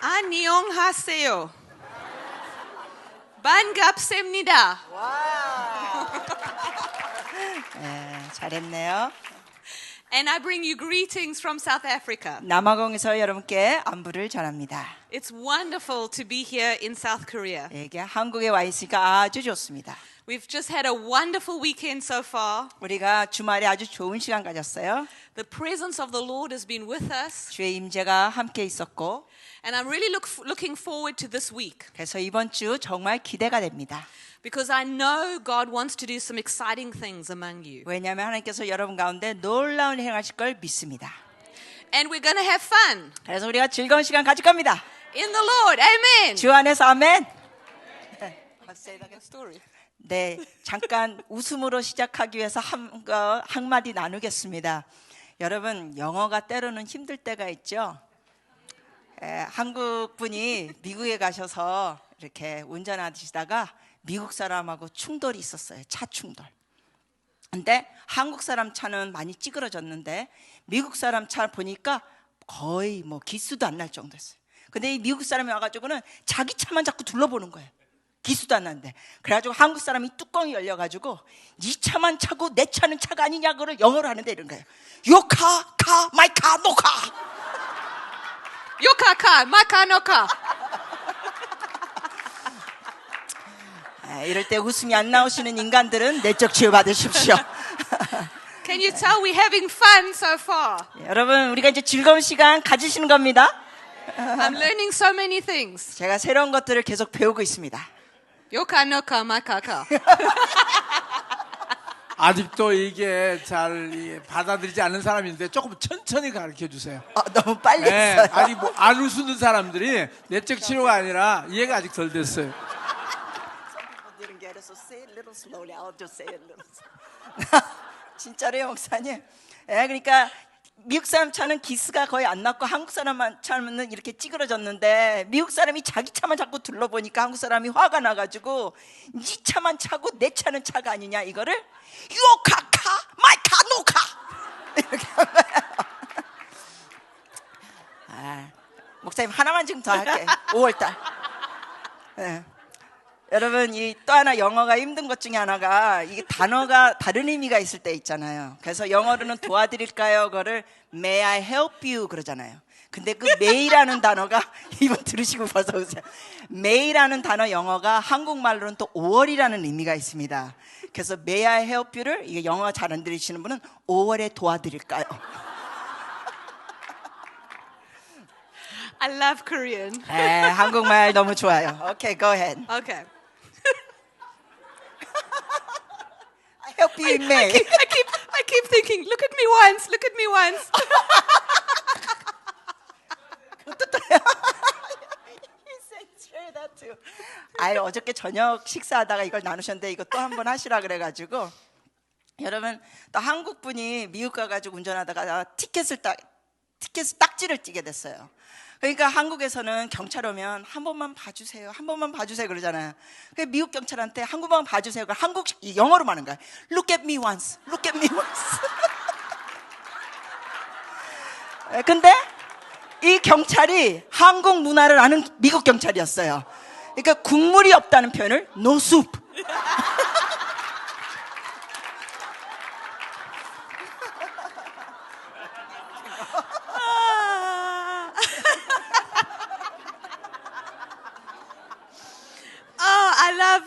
안녕하세요. 반갑습니다. 네, 잘했네요. And I bring you greetings from South Africa. 남아공에서 여러분께 안부를 전합니다. It's wonderful to be here in South Korea. 이게 한국에 와 있으니까 아주 좋습니다. We've just had a wonderful weekend so far. 우리가 주말에 아주 좋은 시간 가졌어요. The presence of the Lord has been with us. 주의 임재가 함께 있었고, And I'm really looking forward to this week. 그래서 이번 주 정말 기대가 됩니다. Because I know God wants to do some exciting things among you. 왜냐하면 하나님께서 여러분 가운데 놀라운 행하실 걸 믿습니다. And we're going to have fun. 그래서 우리가 즐거운 시간 가질 겁니다. In the Lord. Amen. 주 안에서 아멘. Story. 네, 잠깐 웃음으로 시작하기 위해서 한마디 나누겠습니다. 여러분, 영어가 때로는 힘들 때가 있죠. 한국 분이 미국에 가셔서 이렇게 운전하시다가 미국 사람하고 충돌이 있었어요. 차 충돌. 근데 한국 사람 차는 많이 찌그러졌는데 미국 사람 차 보니까 거의 뭐 기수도 안 날 정도였어요. 근데 이 미국 사람이 와가지고는 자기 차만 자꾸 둘러보는 거예요. 기수도 안 나는데. 그래가지고 한국 사람이 뚜껑이 열려가지고 네 차만 차고 내 차는 차가 아니냐고를 영어로 하는데 이런 거예요. Your car, car, my car, no car. Your car, my car, no car. 이럴 때 웃음이 안 나오시는 인간들은 내적 치유 받으십시오. Can you tell we're having fun so far? 여러분, 우리가 이제 즐거운 시간 가지시는 겁니다. I'm learning so many things. 제가 새로운 것들을 계속 배우고 있습니다. Your car, no car, my car, car. 아직도 이게 잘 받아들이지 않는 사람인데 조금 천천히 가르쳐 주세요. 너무 빨리 네, 했어요. 아니 뭐 안 웃는 사람들이 내적 치료가 아니라 이해가 아직 덜 됐어요. 진짜로요, 목사님. 그러니까 미국 사람 차는 기스가 거의 안 났고 한국 사람 차는 이렇게 찌그러졌는데 미국 사람이 자기 차만 자꾸 둘러보니까 한국 사람이 화가 나가지고 네 차만 차고 내 차는 차가 아니냐 이거를 Your car, car, my car, no car 이렇게 한 거예요. 목사님 하나만 지금 더 할게. 5월달. 네. 여러분, 이 또 하나 영어가 힘든 것 중에 하나가 이게 단어가 다른 의미가 있을 때 있잖아요. 그래서 영어로는 도와드릴까요? 그거를 May I help you 그러잖아요. 근데 그 may라는 단어가 이번 들으시고 벌써 웃으세요. may라는 단어 영어가 한국말로는 또 5월이라는 의미가 있습니다. 그래서 May I help you를 이게 영어가 잘 안 들리시는 분은 5월에 도와드릴까요? I love Korean. 한국말 너무 좋아요. Okay, go ahead. Okay. I help you in May. I keep thinking, look at me once, look at me once. 어저께 저녁 식사하다가 이걸 나누셨는데 이거 또 한 번 하시라 그래가지고 여러분 또 한국 분이 미국 가가지고 운전하다가 티켓을 딱지를 찌게 됐어요. 그러니까 한국에서는 경찰 오면 한 번만 봐주세요, 한 번만 봐주세요 그러잖아요. 그러니까 미국 경찰한테 한 번만 봐주세요. 한국식 영어로 하는 거야. Look at me once, look at me once. 근데 이 경찰이 한국 문화를 아는 미국 경찰이었어요. 그러니까 국물이 없다는 표현을 no soup.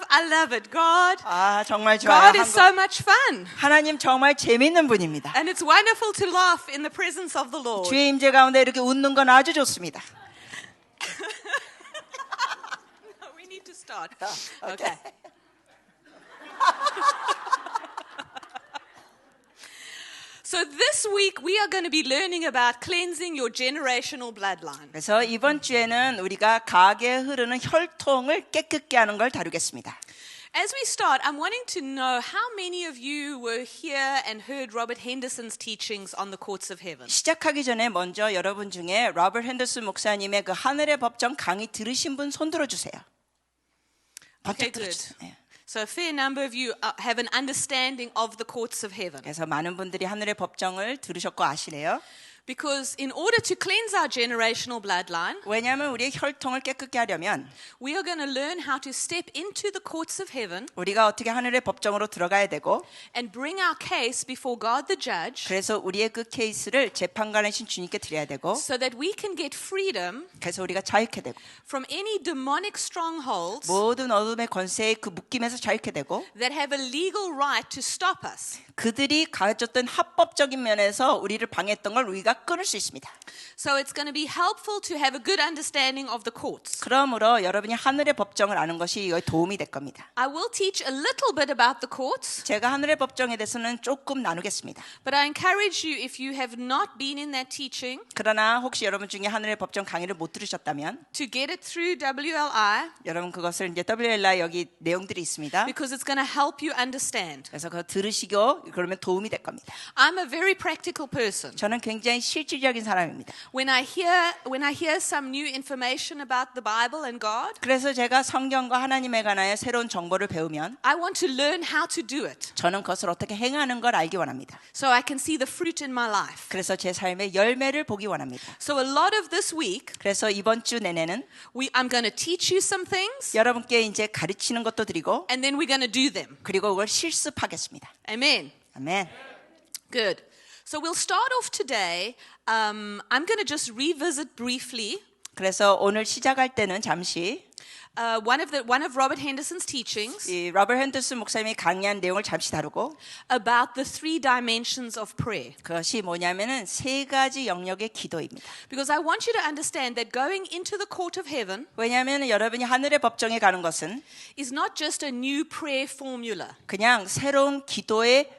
I love it. God 정말 좋아요. is so much fun. 하나님 정말 재밌는 분입니다. And it's wonderful to laugh in the presence of the Lord. 주의 임재 가운데 이렇게 웃는 건 아주 좋습니다. We need to start. Okay. So this week we are going to be learning about cleansing your generational bloodline. 그래서 이번 주에는 우리가 가계에 흐르는 혈통을 깨끗게 하는 걸 다루겠습니다. As we start, I'm wanting to know how many of you were here and heard Robert Henderson's teachings on the courts of heaven. 시작하기 전에 먼저 여러분 중에 로버트 핸더슨 목사님의 그 하늘의 법정 강의 들으신 분 손 들어주세요. Okay, good. So a fair number of you have an understanding of the courts of heaven. 그래서 많은 분들이 하늘의 법정을 들으셨고 아시래요. Because in order to cleanse our generational bloodline, 왜냐하면 우리의 혈통을 깨끗게 하려면 we are going to learn how to step into the courts of heaven 우리가 어떻게 하늘의 법정으로 들어가야 되고 and bring our case before God the judge 그래서 우리의 그 케이스를 재판관이신 주님께 드려야 되고 so that we can get freedom 그래서 우리가 자유케 되고 from any demonic strongholds 모든 어둠의 권세의 그 묶임에서 자유케 되고 that have a legal right to stop us. 그들이 가졌던 합법적인 면에서 우리를 방해했던 걸 우리가 끊을 수 있습니다. So it's going to be helpful to have a good understanding of the courts. 그러므로 여러분이 하늘의 법정을 아는 것이 이거에 도움이 될 겁니다. I will teach a little bit about the courts, 제가 하늘의 법정에 대해서는 조금 나누겠습니다. but I encourage you, if you have not been in that teaching, 그러나 혹시 여러분 중에 하늘의 법정 강의를 못 들으셨다면 to get it through WLI, 여러분 그것을 이제 WLI 여기 내용들이 있습니다. because it's going to help you understand. 그래서 그거 들으시고 그러면 도움이 될 겁니다. I'm a very practical person. 저는 굉장히 실질적인 사람입니다. When I hear some new information about the Bible and God, 그래서 제가 성경과 하나님에 관하여 새로운 정보를 배우면 I want to learn how to do it 저는 그것을 어떻게 행하는 걸 알기 원합니다. so I can see the fruit in my life. 그래서 제 삶의 열매를 보기 원합니다. So a lot of this week, 그래서 이번 주 내내는 I'm going to teach you some things, 여러분께 이제 가르치는 것도 드리고 and then we're going to do them. 그리고 그걸 실습하겠습니다. Amen. 아멘. Good. So we'll start off today. I'm going to just revisit briefly 그래서 오늘 시작할 때는 잠시 one of Robert Henderson's teachings 이 로버트 핸더슨 목사님이 강의한 내용을 잠시 다루고 about the three dimensions of prayer. 그것이 뭐냐면은 세 가지 영역의 기도입니다. Because I want you to understand that going into the court of heaven 왜냐하면 여러분이 하늘의 법정에 가는 것은 is not just a new prayer formula, 그냥 새로운 기도의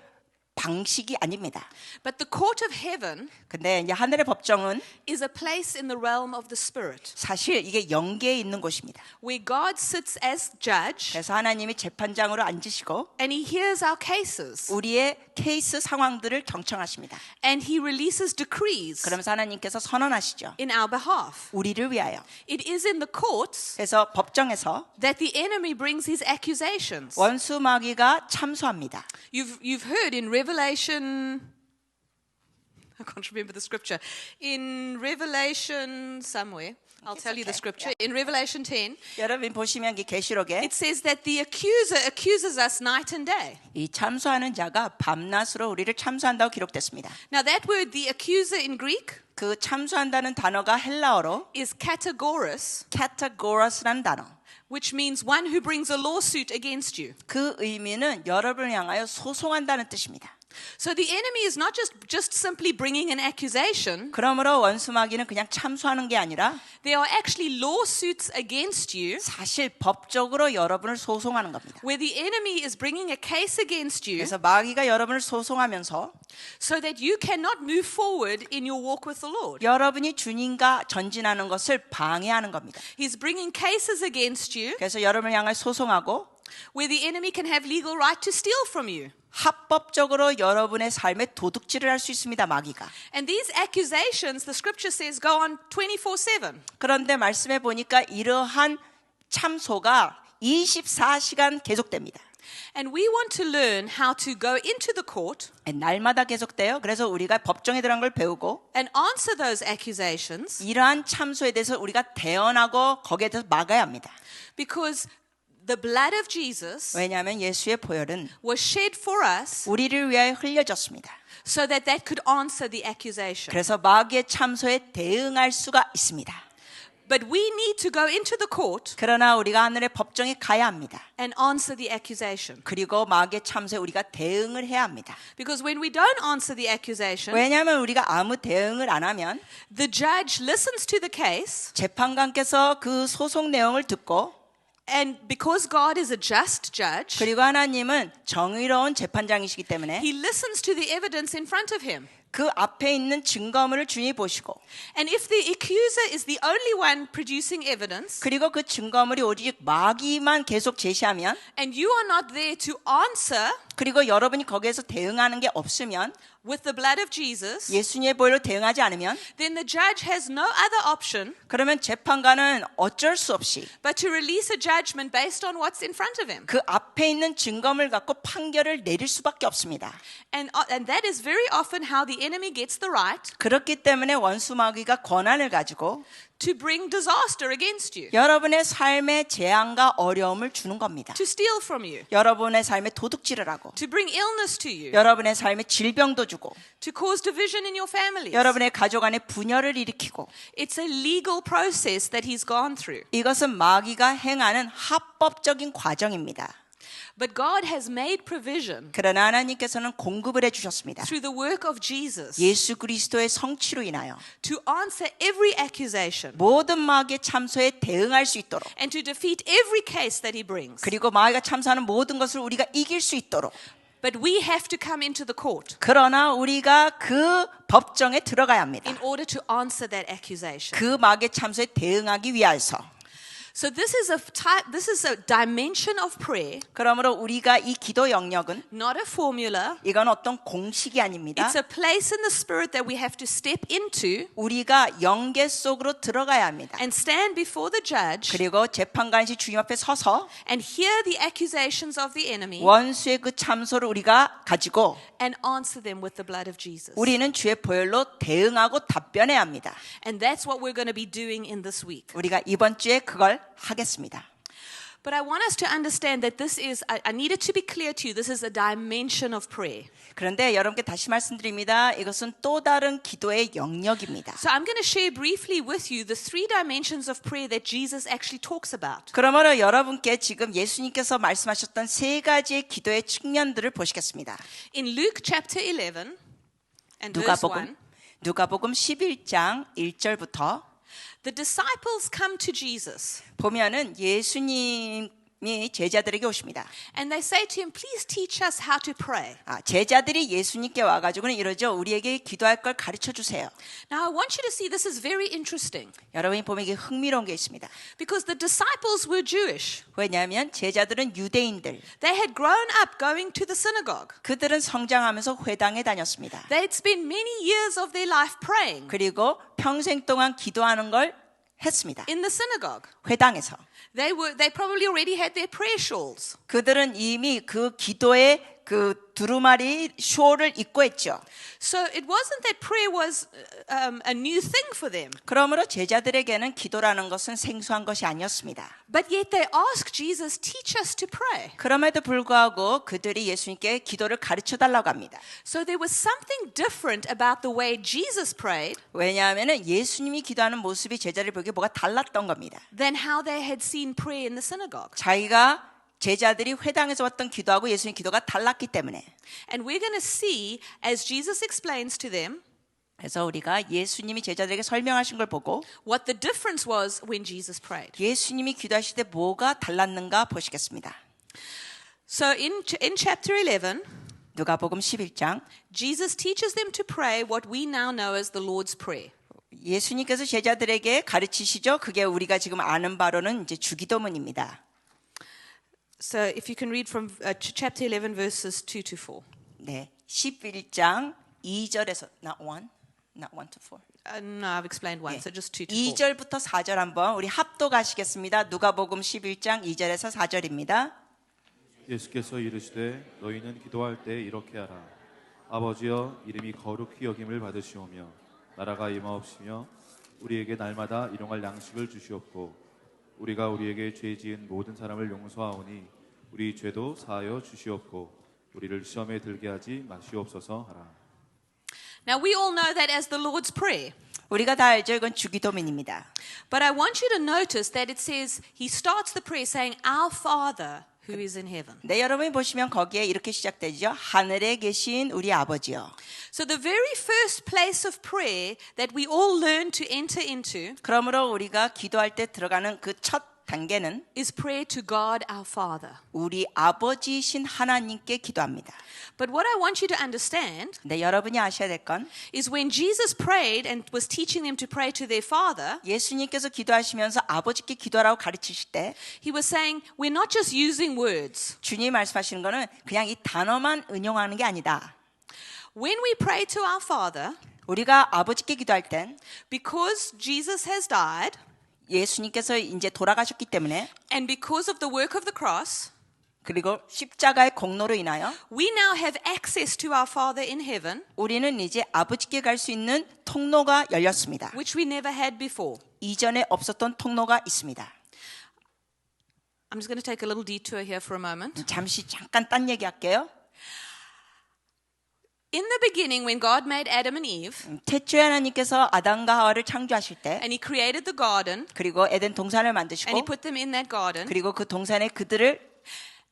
방식이 아닙니다. but the court of heaven 근데 이제 하늘의 법정은 is a place in the realm of the spirit 사실 이게 영계에 있는 곳입니다. where God sits as judge 그래서 하나님이 재판장으로 앉으시고 and he hears our cases 우리의 케이스 상황들을 경청하십니다. and he releases decrees 그러면서 하나님께서 선언하시죠. in our behalf. 우리를 위하여. It is in the courts 그래서 법정에서 that the enemy brings his accusations. 원수 마귀가 참소합니다. You've heard in Revelation, I can't remember the scripture. In Revelation somewhere, I'll It's tell you the okay. scripture. In Revelation 10, 여러분 보시면 이 계시록에 it says that the accuser accuses us night and day. 이 참소하는 자가 밤낮으로 우리를 참소한다고 기록됐습니다. Now that word, the accuser in Greek, 그 참소한다는 단어가 헬라어로 is kategoros, 카타고러스라는 단어. which means one who brings a lawsuit against you. 그 의미는 여러분을 향하여 소송한다는 뜻입니다. So the enemy is not just simply bringing an accusation. 그러므로 원수 마귀는 그냥 참소하는 게 아니라 There are actually lawsuits against you 사실 법적으로 여러분을 소송하는 겁니다. where the enemy is bringing a case against you 그래서 마귀가 여러분을 소송하면서 so that you cannot move forward in your walk with the Lord. 여러분이 주님과 전진하는 것을 방해하는 겁니다. He's bringing cases against you 그래서 여러분을 향해 소송하고 where the enemy can have legal right to steal from you. 합법적으로 여러분의 삶에 도둑질을 할 수 있습니다. 마귀가. And these accusations, the scripture says, go on 24/7. 그런데 말씀해 보니까 이러한 참소가 24시간 계속됩니다. And we want to learn how to go into the court 날마다 계속돼요. 그래서 우리가 법정에 들어간 걸 배우고 and answer those accusations 이러한 참소에 대해서 우리가 대언하고 거기에 대해서 막아야 합니다. because the blood of Jesus 왜냐하면 예수의 보혈은 was shed for us 우리를 위하여 흘려졌습니다. so that could answer the accusation. 그래서 마귀의 참소에 대응할 수가 있습니다. But we need to go into the court 그러나 우리가 하늘의 법정에 가야 합니다. and answer the accusation. 그리고 마귀의 참소에 우리가 대응을 해야 합니다. Because when we don't answer the accusation, 왜냐하면 우리가 아무 대응을 안 하면 the judge listens to the case, 재판관께서 그 소송 내용을 듣고 and because God is a just judge, 그리고 하나님은 정의로운 재판장이시기 때문에 he listens to the evidence in front of him. 그 앞에 있는 증거물을 주님이 보시고 And if the accuser is the only one producing evidence, 그리고 그 증거물이 오직 마귀만 계속 제시하면 and you are not there to answer 그리고 여러분이 거기에서 대응하는 게 없으면 with the blood of Jesus, 예수님의 보혈로 대응하지 않으면 then the judge has no other option 그러면 재판관은 어쩔 수 없이 but to release a judgment based on what's in front of him. 그 앞에 있는 증거물 갖고 판결을 내릴 수밖에 없습니다. And that is very often how the enemy gets the right 그렇기 때문에 원수 마귀가 권한을 가지고 to bring disaster against you, 여러분의 삶에 재앙과 어려움을 주는 겁니다. to steal from you, 여러분의 삶에 도둑질을 하고 to bring illness to you, 여러분의 삶에 질병도 주고 to cause division in your families. 여러분의 가족 안에 분열을 일으키고 It's a legal process that he's gone through. 이것은 마귀가 행하는 합법적인 과정입니다. But God has made provision 그러나 하나님께서는 공급을 해주셨습니다. through the work of Jesus 예수 그리스도의 성취로 인하여 to answer every accusation 모든 마귀의 참소에 대응할 수 있도록 and to defeat every case that he brings. 그리고 마귀가 참소하는 모든 것을 우리가 이길 수 있도록 But we have to come into the court 그러나 우리가 그 법정에 들어가야 합니다. in order to answer that accusation. 그 마귀의 참소에 대응하기 위하여서 So this is a dimension of prayer, 그러므로 우리가 이 기도 영역은 not a formula. 이건 어떤 공식이 아닙니다. It's a place in the spirit that we have to step into 우리가 영계 속으로 들어가야 합니다. and stand before the judge 그리고 재판관이 주님 앞에 서서 and hear the accusations of the enemy 원수의 그 참소를 우리가 가지고 and answer them with the blood of Jesus. 우리는 주의 보혈로 대응하고 답변해야 합니다. And that's what we're going to be doing in this week. 우리가 이번 주에 그걸 하겠습니다. But I want us to understand that this is, I need it to be clear to you, this is a dimension of prayer. 그런데 여러분께 다시 말씀드립니다. 이것은 또 다른 기도의 영역입니다. So I'm going to share briefly with you the three dimensions of prayer that Jesus actually talks about. 그러므로 여러분께 지금 예수님께서 말씀하셨던 세 가지의 기도의 측면들을 보시겠습니다. In Luke chapter 11 and verse 1, 누가복음 11장 1절부터 the disciples come to Jesus 보면은 예수님이 제자들에게 오십니다. and they say to him, please teach us how to pray. 제자들이 예수님께 와가지고는 이러죠. 우리에게 기도할 걸 가르쳐 주세요. Now I want you to see this is very interesting 여러분이 보면 이게 흥미로운 게 있습니다. because the disciples were Jewish. 왜냐하면 제자들은 유대인들. They had grown up going to the synagogue. 그들은 성장하면서 회당에 다녔습니다. They had spent many years of their life praying 그리고 평생 동안 기도하는 걸 했습니다. in the synagogue. 회당에서. They probably already had their prayer shawls. 그들은 이미 그 기도의 그 두루마리 숄을 입고 했죠. So it wasn't that prayer was a new thing for them. 그러므로 제자들에게는 기도라는 것은 생소한 것이 아니었습니다. But yet they asked Jesus, teach us to pray. 그럼에도 불구하고 그들이 예수님께 기도를 가르쳐 달라고 합니다. So there was something different about the way Jesus prayed 왜냐하면 예수님이 기도하는 모습이 제자들 보기에 뭐가 달랐던 겁니다. than how they had seen prayer in the synagogue. 자기가 제자들이 회당에서 왔던 기도하고 예수님 기도가 달랐기 때문에 And we're going to see as Jesus explains to them 그래서 우리가 예수님이 제자들에게 설명하신 걸 보고 what the difference was when Jesus prayed. 예수님이 기도하실 때 뭐가 달랐는가 보시겠습니다. So in chapter 11, 누가복음 11장 Jesus teaches them to pray what we now know as the Lord's Prayer. 예수님께서 제자들에게 가르치시죠. 그게 우리가 지금 아는 바로는 이제 주기도문입니다. So if you can read from chapter 11 verses 2 to 4. 네, 11장 2절에서 not 1 to 4. No, I've explained one, so just 2 to 4. 2절부터 4절 한번 우리 합독하시겠습니다. 누가복음 11장 2절에서 4절입니다. 예수께서 이르시되 너희는 기도할 때 이렇게 하라. 아버지여 이름이 거룩히 여김을 받으시오며 나라가 임하옵시며 우리에게 날마다 일용할 양식을 주시옵고 우리가 우리에게 죄 지은 모든 사람을 용서하오니 우리 죄도 사하여 주시옵고 우리를 시험에 들게 하지 마시옵소서 하라. Now we all know that as the Lord's Prayer. 우리가 다 알죠. 이건 주기도문입니다. But I want you to notice that it says, he starts the prayer saying, Our Father who is in heaven. 네, 여러분이 보시면 거기에 이렇게 시작되죠. 하늘에 계신 우리 아버지요. So the very first place of prayer that we all learn to enter into 그러므로 우리가 기도할 때 들어가는 그 첫 단계는 is prayer to God our Father. 우리 아버지이신 하나님께 기도합니다. But what I want you to understand 근데 여러분이 아셔야 될 건 is when Jesus prayed and was teaching them to pray to their Father, 예수님께서 기도하시면서 아버지께 기도하라고 가르치실 때 he was saying, we're not just using words. 주님이 말씀하시는 거는 그냥 이 단어만 응용하는 게 아니다. When we pray to our Father, 우리가 아버지께 기도할 땐 because Jesus has died, 예수님께서 이제 돌아가셨기 때문에 and because of the work of the cross, 그리고 십자가의 공로로 인하여 we now have access to our Father in heaven, 우리는 이제 아버지께 갈 수 있는 통로가 열렸습니다. which we never had before. 이전에 없었던 통로가 있습니다. I'm just going to take a little detour here for a moment. 잠시 잠깐 딴 얘기할게요. In the beginning, when God made Adam and Eve, 태초에 하나님께서 아담과 하와를 창조하실 때 and He created the garden, 그리고 에덴 동산을 and He 만드시고 put them in that garden, 그리고 그 동산에 그들을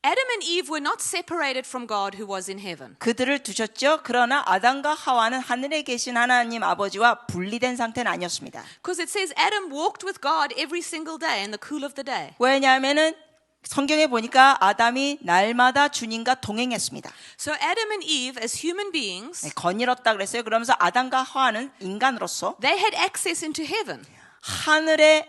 Adam and Eve were not separated from God who was in heaven. 그들을 두셨죠. 그러나 아담과 하와는 하늘에 계신 하나님 아버지와 분리된 상태는 아니었습니다. Because it says Adam walked with God every single day in the cool of the day. 왜냐하면은 성경에 보니까 아담이 날마다 주님과 동행했습니다. So Adam and Eve, as human beings, 거닐었다 그랬어요. 그러면서 아담과 하와는 인간으로서 they had access into heaven, 하늘에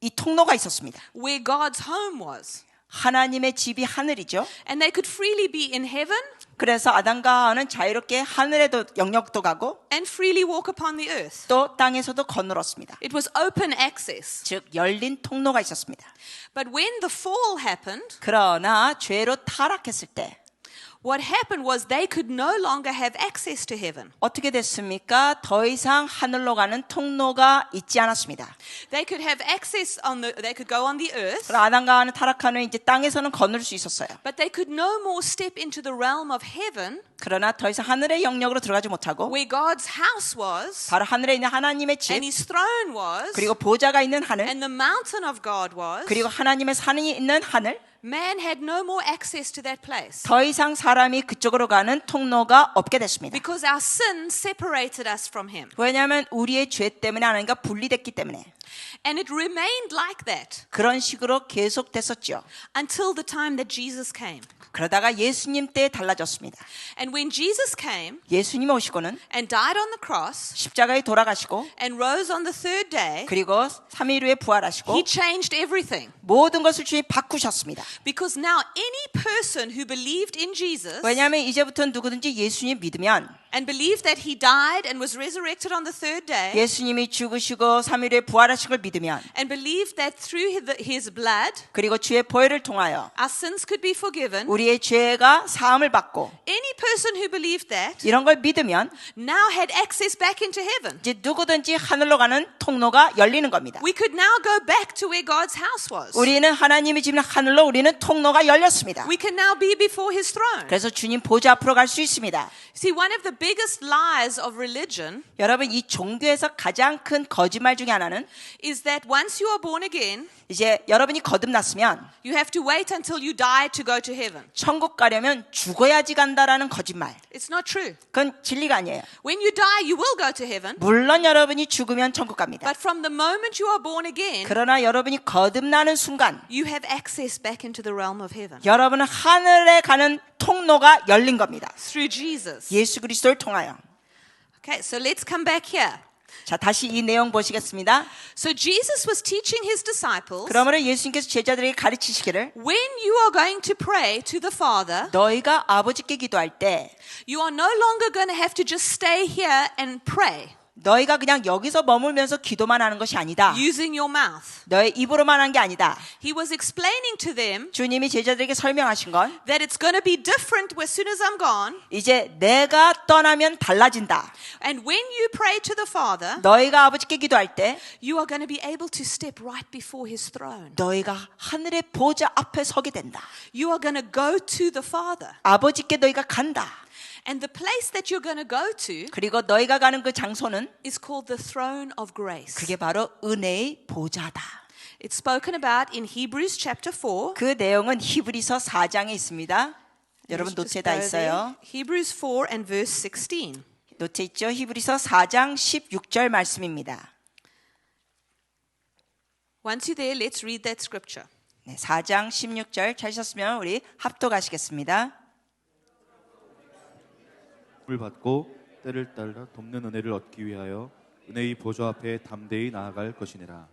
이 통로가 있었습니다. where God's home was. 하나님의 집이 하늘이죠. And they could freely be in heaven 그래서 아담과 하와는 자유롭게 하늘에도 영역도 가고 and freely walk upon the earth. 또 땅에서도 거닐었습니다. It was open access. 즉 열린 통로가 있었습니다. But when the fall happened, 그러나 죄로 타락했을 때 what happened was they could no longer have access to heaven. 어떻게 됐습니까? 더 이상 하늘로 가는 통로가 있지 않았습니다. They could have access they could go on the earth, 그럼 아담과 하와는 타락한 후에 이제 땅에서는 거닐 수 있었어요. but they could no more step into the realm of heaven 그러나 더 이상 하늘의 영역으로 들어가지 못하고 where God's house was 바로 하늘에 있는 하나님의 집 and his throne was 그리고 보좌가 있는 하늘 and the mountain of God was. 그리고 하나님의 산이 있는 하늘 Man had no more access to that place 더 이상 사람이 그쪽으로 가는 통로가 없게 됐습니다. because our sin separated us from him. 왜냐하면 우리의 죄 때문에 하나님과 분리됐기 때문에 And it remained like that 그런 식으로 계속됐었죠. until the time that Jesus came. 그러다가 예수님 때 달라졌습니다. And when Jesus came 예수님 오시고는 and died on the cross 십자가에 돌아가시고 and rose on the third day, 그리고 3일 후에 부활하시고 he changed everything. 모든 것을 주님 바꾸셨습니다. Because now any person who believed in Jesus 왜냐하면 이제부터 누구든지 예수님 믿으면 and believed that he died and was resurrected on the third day 예수님이 죽으시고 3일 후에 부활하신 걸 믿으면 and believed that through his blood 그리고 주의 보혈을 통하여 our sins could be forgiven, 우리의 죄가 사함을 받고 any person who believed that 이런 걸 믿으면 now had access back into heaven. 이제 누구든지 하늘로 가는 통로가 열리는 겁니다. We could now go back to where God's house was. 우리는 하나님이 지금 하늘로 우리는 통로가 열렸습니다. We can now be before his throne. 그래서 주님 보좌 앞으로 갈 수 있습니다. See, one of the biggest lies of religion 여러분 이 종교에서 가장 큰 거짓말 중에 하나는 is that once you are born again, 이제 여러분이 거듭났으면 you have to wait until you die to go to heaven. 천국 가려면 죽어야지 간다라는 거짓말. It's not true. 그건 진리가 아니에요. When you die, you will go to heaven. 물론 여러분이 죽으면 천국 갑니다. But from the moment you are born again, 그러나 여러분이 거듭나는 순간 you have access back into the realm of heaven 여러분은 하늘에 가는 통로가 열린 겁니다. through Jesus. 예수 그리스도를 통하여. Okay, so let's come back here. 자, 다시 이 내용 보시겠습니다. So Jesus was teaching his disciples, 그러므로 예수님께서 제자들에게 가르치시기를 when you are going to pray to the Father, 너희가 아버지께 기도할 때 you are no longer going to have to just stay here and pray 너희가 그냥 여기서 머물면서 기도만 하는 것이 아니다. using your mouth. 너의 입으로만 한 게 아니다. He was explaining to them 주님이 제자들에게 설명하신 건 that it's going to be different as soon as I'm gone. 이제 내가 떠나면 달라진다. And when you pray to the Father, 너희가 아버지께 기도할 때 you are going to be able to step right before his throne. 너희가 하늘의 보좌 앞에 서게 된다. You are going to go to the Father. 아버지께 너희가 간다. And the place that you're going to go to 그리고 너희가 가는 그 장소는 is called the throne of grace. 그게 바로 은혜의 보좌다. It's spoken about in Hebrews chapter 4. 그 내용은 히브리서 4장에 있습니다. 여러분 Let's just 노트에 다 go 있어요. there. Hebrews 4 and verse 16. 노트에 있죠. 히브리서 4장 16절 말씀입니다. Once you're there, let's read that scripture. 네, 4장 16절 찾으셨으면 우리 합독하시겠습니다. 을 받고 때를 따라 돕는 은혜를 얻기 위하여 은혜의 보좌 앞에 담대히 나아갈 것이니라.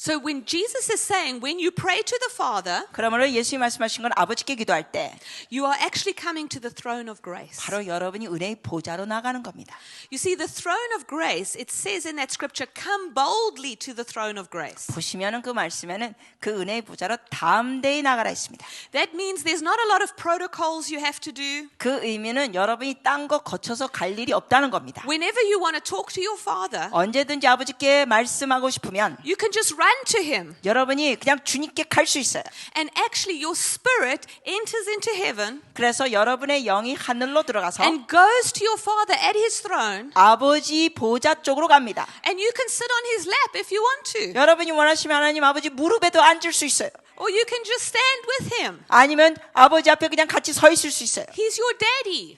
So when Jesus is saying, when you pray to the Father, 그러므로 예수님이 말씀하신 건 아버지께 기도할 때 you are actually coming to the throne of grace. 바로 여러분이 은혜의 보좌로 나가는 겁니다. You see, the throne of grace, it says in that scripture, come boldly to the throne of grace. 보시면은 그 말씀에는 그 은혜의 보좌로 담대히 나가라 했습니다. That means there's not a lot of protocols you have to do. 그 의미는 여러분이 딴 거 거쳐서 갈 일이 없다는 겁니다. Whenever you want to talk to your Father, 언제든지 아버지께 말씀하고 싶으면 you can just run to Him. 여러분이 그냥 주님께 갈 수 있어요. And actually your spirit enters into heaven 그래서 여러분의 영이 하늘로 들어가서 and goes to your Father at His throne. 아버지 보좌 쪽으로 갑니다. And you can sit on His lap if you want to. 여러분이 원하시면 하나님 아버지 무릎에도 앉을 수 있어요. Or you can just stand with Him. 아니면 아버지 앞에 그냥 같이 서 있을 수 있어요. He's your daddy.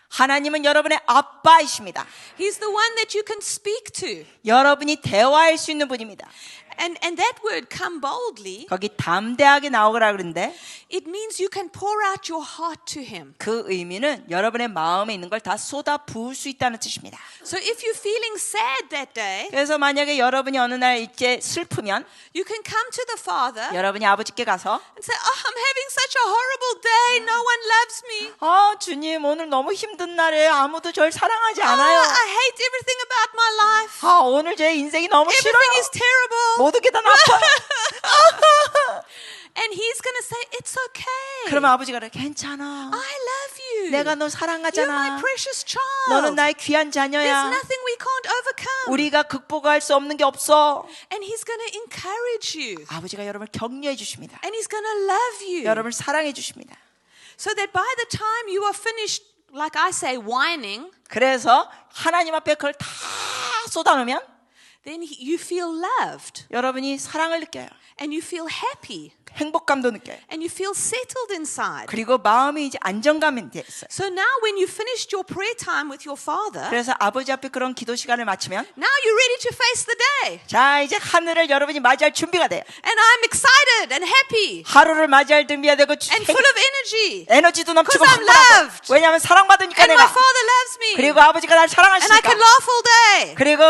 하나님은 여러분의 아빠이십니다. He's the one that you can speak to. 여러분이 대화할 수 있는 분입니다. And that word come boldly, 거기 담대하게 나오거라 그러는데 it means you can pour out your heart to Him. 그 의미는 여러분의 마음에 있는 걸 다 쏟아 부을 수 있다는 뜻입니다. So if you're feeling sad that day, 그래서 만약에 여러분이 어느 날 이제 슬프면 you can come to the Father 여러분이 아버지께 가서 and say, oh, I'm having such a horrible day. No one loves me. 주님 오늘 너무 힘든 날에 아무도 절 사랑하지 Oh, 않아요. I hate everything about my life. 오늘 제 인생이 너무 싫어요. Everything is terrible. 모든 게 다 나빠요. And He's going to say, it's okay. 그러면 아버지가 그래 괜찮아. I love you. 내가 너 You're my 사랑하잖아. precious child. 너는 나의 귀한 There's 자녀야. nothing we can't overcome. 우리가 극복할 수 없는 게 없어. And He's going to encourage you. 아버지가 여러분을 격려해 주십니다. And He's going to love you. 여러분을 사랑해 주십니다. So that by the time you are finished, like I say, whining, 그래서 하나님 앞에 그걸 다 쏟아놓으면 then you feel loved. 여러분이 사랑을 느껴요. And you feel happy. 행복감도 느껴요. And you feel settled inside. 그리고 마음이 이제 안정감이 됐어요. So now when you finished your prayer time with your Father, 그래서 아버지 앞에 그런 기도 시간을 마치면 now you're ready to face the day. 자 이제 하늘을 여러분이 맞이할 준비가 돼요. And I'm excited and happy 하루를 맞이할 준비가 되고 and full of energy. 에너지도 넘치고 'Cause I'm 흥분하고. loved. 왜냐하면 사랑받으니까 And my 내가. Father loves me. 그리고 아버지가 날 And I 사랑하시니까. can laugh all day. 그리고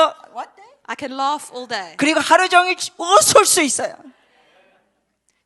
I can laugh all day. 그리고 하루 종일 웃을 수 있어요.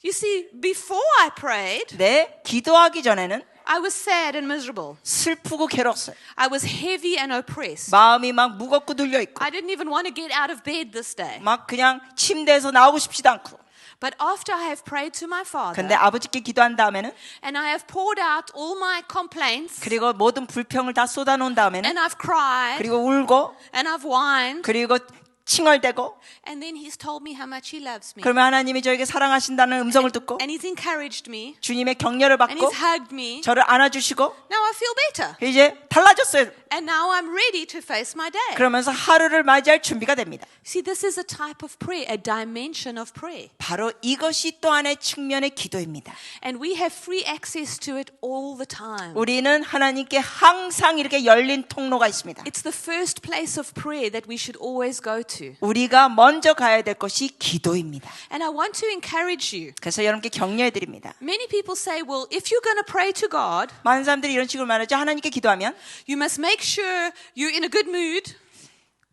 You see, before I prayed, 네, 기도하기 전에는 I was sad and miserable. 슬프고 괴로웠어요. I was heavy and oppressed. 마음이 막 무겁고 눌려 있고, I didn't even want to get out of bed this day. 막 그냥 침대에서 나오고 싶지도 않고. But after I have prayed to my Father, 근데 아버지께 기도한 다음에는 and I have poured out all my complaints, 그리고 모든 불평을 다 쏟아놓은 다음에는 and I've cried, 그리고 울고 and I've whined, 그리고 칭얼대고 and then He's told me how much He loves me. 그러면 하나님이 저에게 사랑하신다는 음성을 듣고 And He's encouraged me, 주님의 격려를 and 받고 He's hugged me. 저를 안아주시고 Now I feel better. 이제 달라졌어요. And now I'm ready to face my day. 그러면서 하루를 맞이할 준비가 됩니다. See, this is a type of prayer, a dimension of prayer. 바로 이것이 또 하나의 측면의 기도입니다. And we have free access to it all the time. 우리는 하나님께 항상 이렇게 열린 통로가 있습니다. It's the first place of prayer that we should always go to. 우리가 먼저 가야 될 것이 기도입니다. And I want to encourage you. 그래서 여러분께 격려해 드립니다. Many people say, well, if you're going to pray to God, 많은 사람들이 이런 식으로 말하죠. 하나님께 기도하면 you must make sure you're in a good mood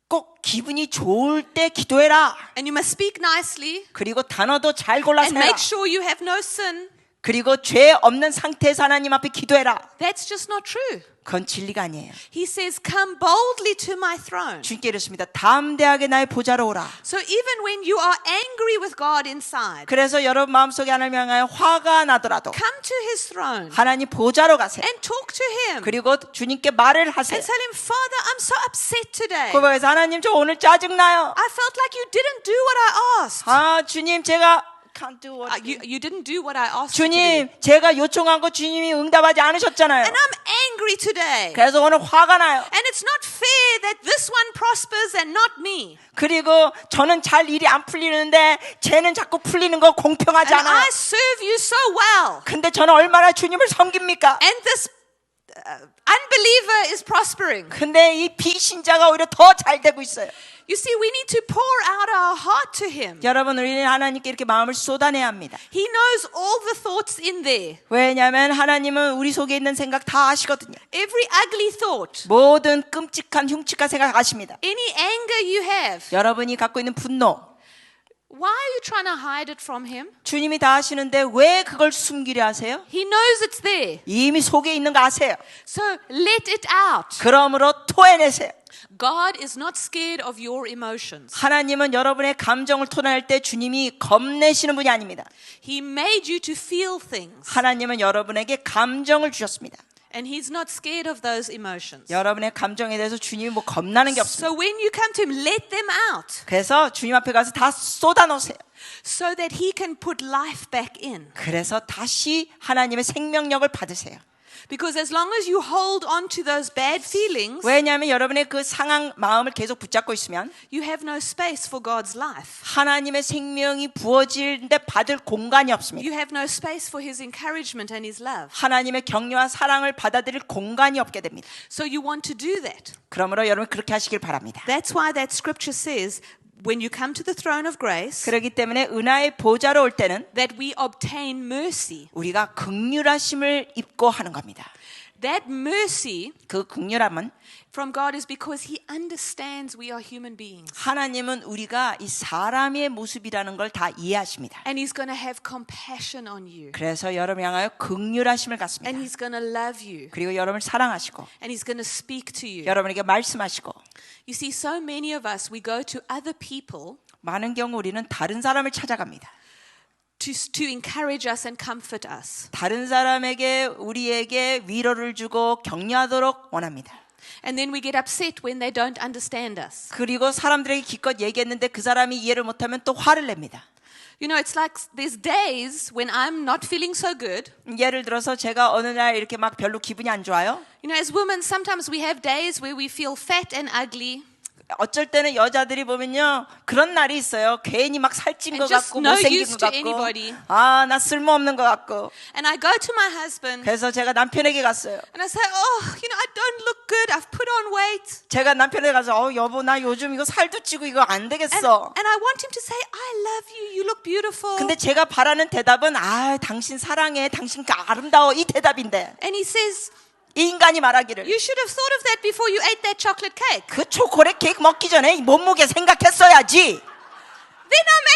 꼭 기분이 좋을 때 기도해라. and you must speak nicely 그리고 단어도 잘 골라서 and 해라. make sure you have no sin. 그리고 죄 없는 상태에서 하나님 앞에 기도해라. That's just not true. 그건 진리가 아니에요. He says, come boldly to my throne. 주님께 이렇습니다. 담대하게 나의 보좌로 오라. So even when you are angry with God inside, 그래서 여러분 마음속에 하나님 향하여 화가 나더라도 come to His throne 하나님 보좌로 가세요. and talk to Him 그리고 주님께 말을 하세요. and tell Him, Father, I'm so upset today. 고백해서 하나님 저 오늘 짜증나요. I felt like you didn't do what I asked. 주님 제가 can't do what You didn't do what I asked you to do. 주님 제가 요청한 거 주님이 응답하지 않으셨잖아요. And I'm angry today. 그래서 오늘 화가 나요. And it's not fair that this one prospers and not me. 그리고 저는 잘 일이 안 풀리는데 쟤는 자꾸 풀리는 거 공평하지 And 않아요. I serve you so well. 근데 저는 얼마나 주님을 섬깁니까? And this unbeliever is prospering. 근데 이 비신자가 오히려 더 잘 되고 있어요. You see, we need to pour out our heart to him. 여러분, 우리는 하나님께 이렇게 마음을 쏟아내야 합니다. He knows all the thoughts in there. 왜냐하면 하나님은 우리 속에 있는 생각 다 아시거든요. Every ugly thought, 모든 끔찍한 흉측한 생각 아십니다. any anger you have. 여러분이 갖고 있는 분노, Why are you trying to hide it from him? 주님이 다 아시는데 왜 그걸 숨기려 하세요? He knows it's there. 이미 속에 있는 거 아세요. So let it out. 그러므로 토해내세요. God is not scared of your emotions. 하나님은 여러분의 감정을 토해낼 때 주님이 겁내시는 분이 아닙니다. He made you to feel things. 하나님은 여러분에게 감정을 주셨습니다. And he's not scared of those emotions. 여러분의 감정에 대해서 주님이 뭐 겁나는 게 없습니다. So when you come to him, let them out 그래서 주님 앞에 가서 다 쏟아놓으세요. so that he can put life back in. 그래서 다시 하나님의 생명력을 받으세요. Because as long as you hold on to those bad feelings, 왜냐하면 여러분의 그 상한 마음을 계속 붙잡고 있으면 you have no space for God's life. 하나님의 생명이 부어지는데 받을 공간이 없습니다. You have no space for his encouragement and his love. 하나님의 격려와 사랑을 받아들일 공간이 없게 됩니다. So you want to do that. 그러므로 여러분 그렇게 하시길 바랍니다. That's why that scripture says, when you come to the throne of grace, 그렇기 때문에 은하의 보좌로 올 때는 that we obtain mercy. 우리가 긍휼하심을 입고 하는 겁니다. That mercy 그 긍휼함은 from God is because he understands we are human beings. 하나님은 우리가 이 사람의 모습이라는 걸 다 이해하십니다. And he's going to have compassion on you. 그래서 여러분 향하여 긍휼하심을 And 갖습니다. he's going to love you. 그리고 여러분을 사랑하시고 And he's going to speak to you. 여러분에게 말씀하시고 You see, so many of us, we go to other people 많은 경우 우리는 다른 사람을 찾아갑니다. to encourage us and comfort us. 다른 사람에게 우리에게 위로를 주고 격려하도록 원합니다. And then we get upset when they don't understand us. 그리고 사람들에게 기껏 얘기했는데 그 사람이 이해를 못하면 또 화를 냅니다. You know, it's like there's days when I'm not feeling so good. 예를 들어서 제가 어느 날 이렇게 막 별로 기분이 안 좋아요. You know, as women, sometimes we have days where we feel fat and ugly. 어쩔 때는 여자들이 보면요 그런 날이 있어요. 괜히 막 살찐 And 것 just 같고 no 못생긴 use 것 to 같고 anybody. 아 나 쓸모없는 것 같고 And I go to my husband 그래서 제가 남편에게 갔어요. and I say, oh, you know, I don't look good. I've put on weight. 제가 남편에게 가서 여보 나 요즘 이거 살도 찌고 이거 안 되겠어. And I want him to say, I love you. You look beautiful. 근데 제가 바라는 대답은 당신 사랑해 당신 아름다워 이 대답인데 And he says, 이 인간이 말하기를 you should have thought of that before you ate that chocolate cake. 그 초콜릿 케이크 먹기 전에 이 몸무게 생각했어야지. Then I'm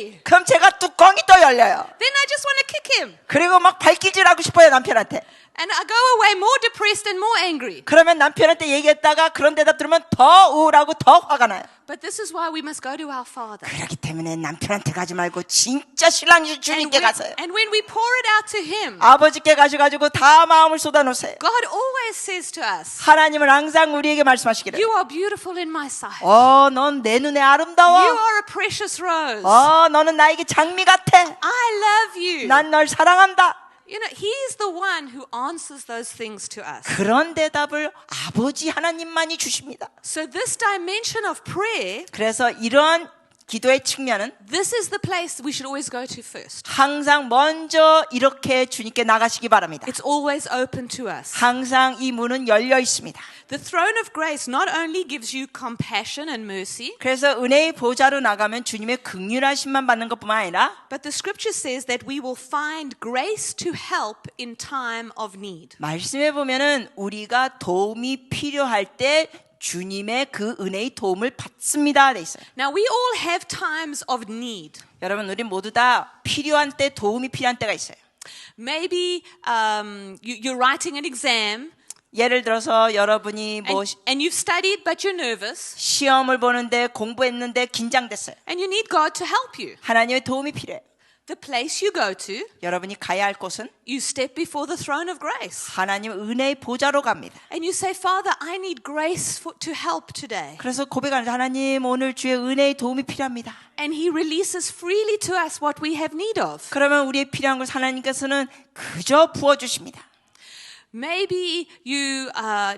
angry. 그럼 제가 뚜껑이 또 열려요. Then I just want to kick him. 그리고 막 발길질하고 싶어요 남편한테. And I go away more depressed and more angry. 그러면 남편한테 얘기했다가 그런 대답 들으면 더 우울하고 더 화가 나요. But this is why we must go to our Father. 그렇기 때문에 남편한테 가지 말고 진짜 신랑이 주님께 가세요. And when we pour it out to Him, 아버지께 가셔가지고 다 마음을 쏟아놓으세요. God always says to us, 하나님은 항상 우리에게 말씀하시기를 you are beautiful in my sight. 넌 내 눈에 You 아름다워. are a precious rose. 너는 나에게 장미 같아. I love you. 난 널 사랑한다. You know, He's the one who answers those things to us. 그런 대답을 아버지 하나님만이 주십니다. So this dimension of prayer, 그래서 이러한 기도의 측면은 this is the place we should always go to first. 항상 먼저 이렇게 주님께 나가시기 바랍니다. It's always open to us. 항상 이 문은 열려 있습니다. The throne of grace not only gives you compassion and mercy, 그래서 은혜의 보좌로 나가면 주님의 긍휼하심만 받는 것뿐만 아니라 but the scripture says that we will find grace to help in time of need. 말씀해 보면은 우리가 도움이 필요할 때 주님의 그 은혜의 도움을 받습니다. 돼 있어요. Now we all have times of need. 여러분 우리 모두 다 필요한 때 도움이 필요한 때가 있어요. Maybe you're writing an exam 예를 들어서 여러분이 뭐 and you've studied but you're nervous 시험을 보는데 공부했는데 긴장됐어요. and you need God to help you. 하나님의 도움이 필요해요. The place you go to, 여러분이 가야 할 곳은 you step before the throne of grace. 하나님 은혜의 보좌로 갑니다. And you say, Father, I need grace to help today. 그래서 고백하는 하나님 오늘 주의 은혜의 도움이 필요합니다. And He releases freely to us what we have need of. 그러면 우리의 필요한 것을 하나님께서는 그저 부어주십니다. Maybe you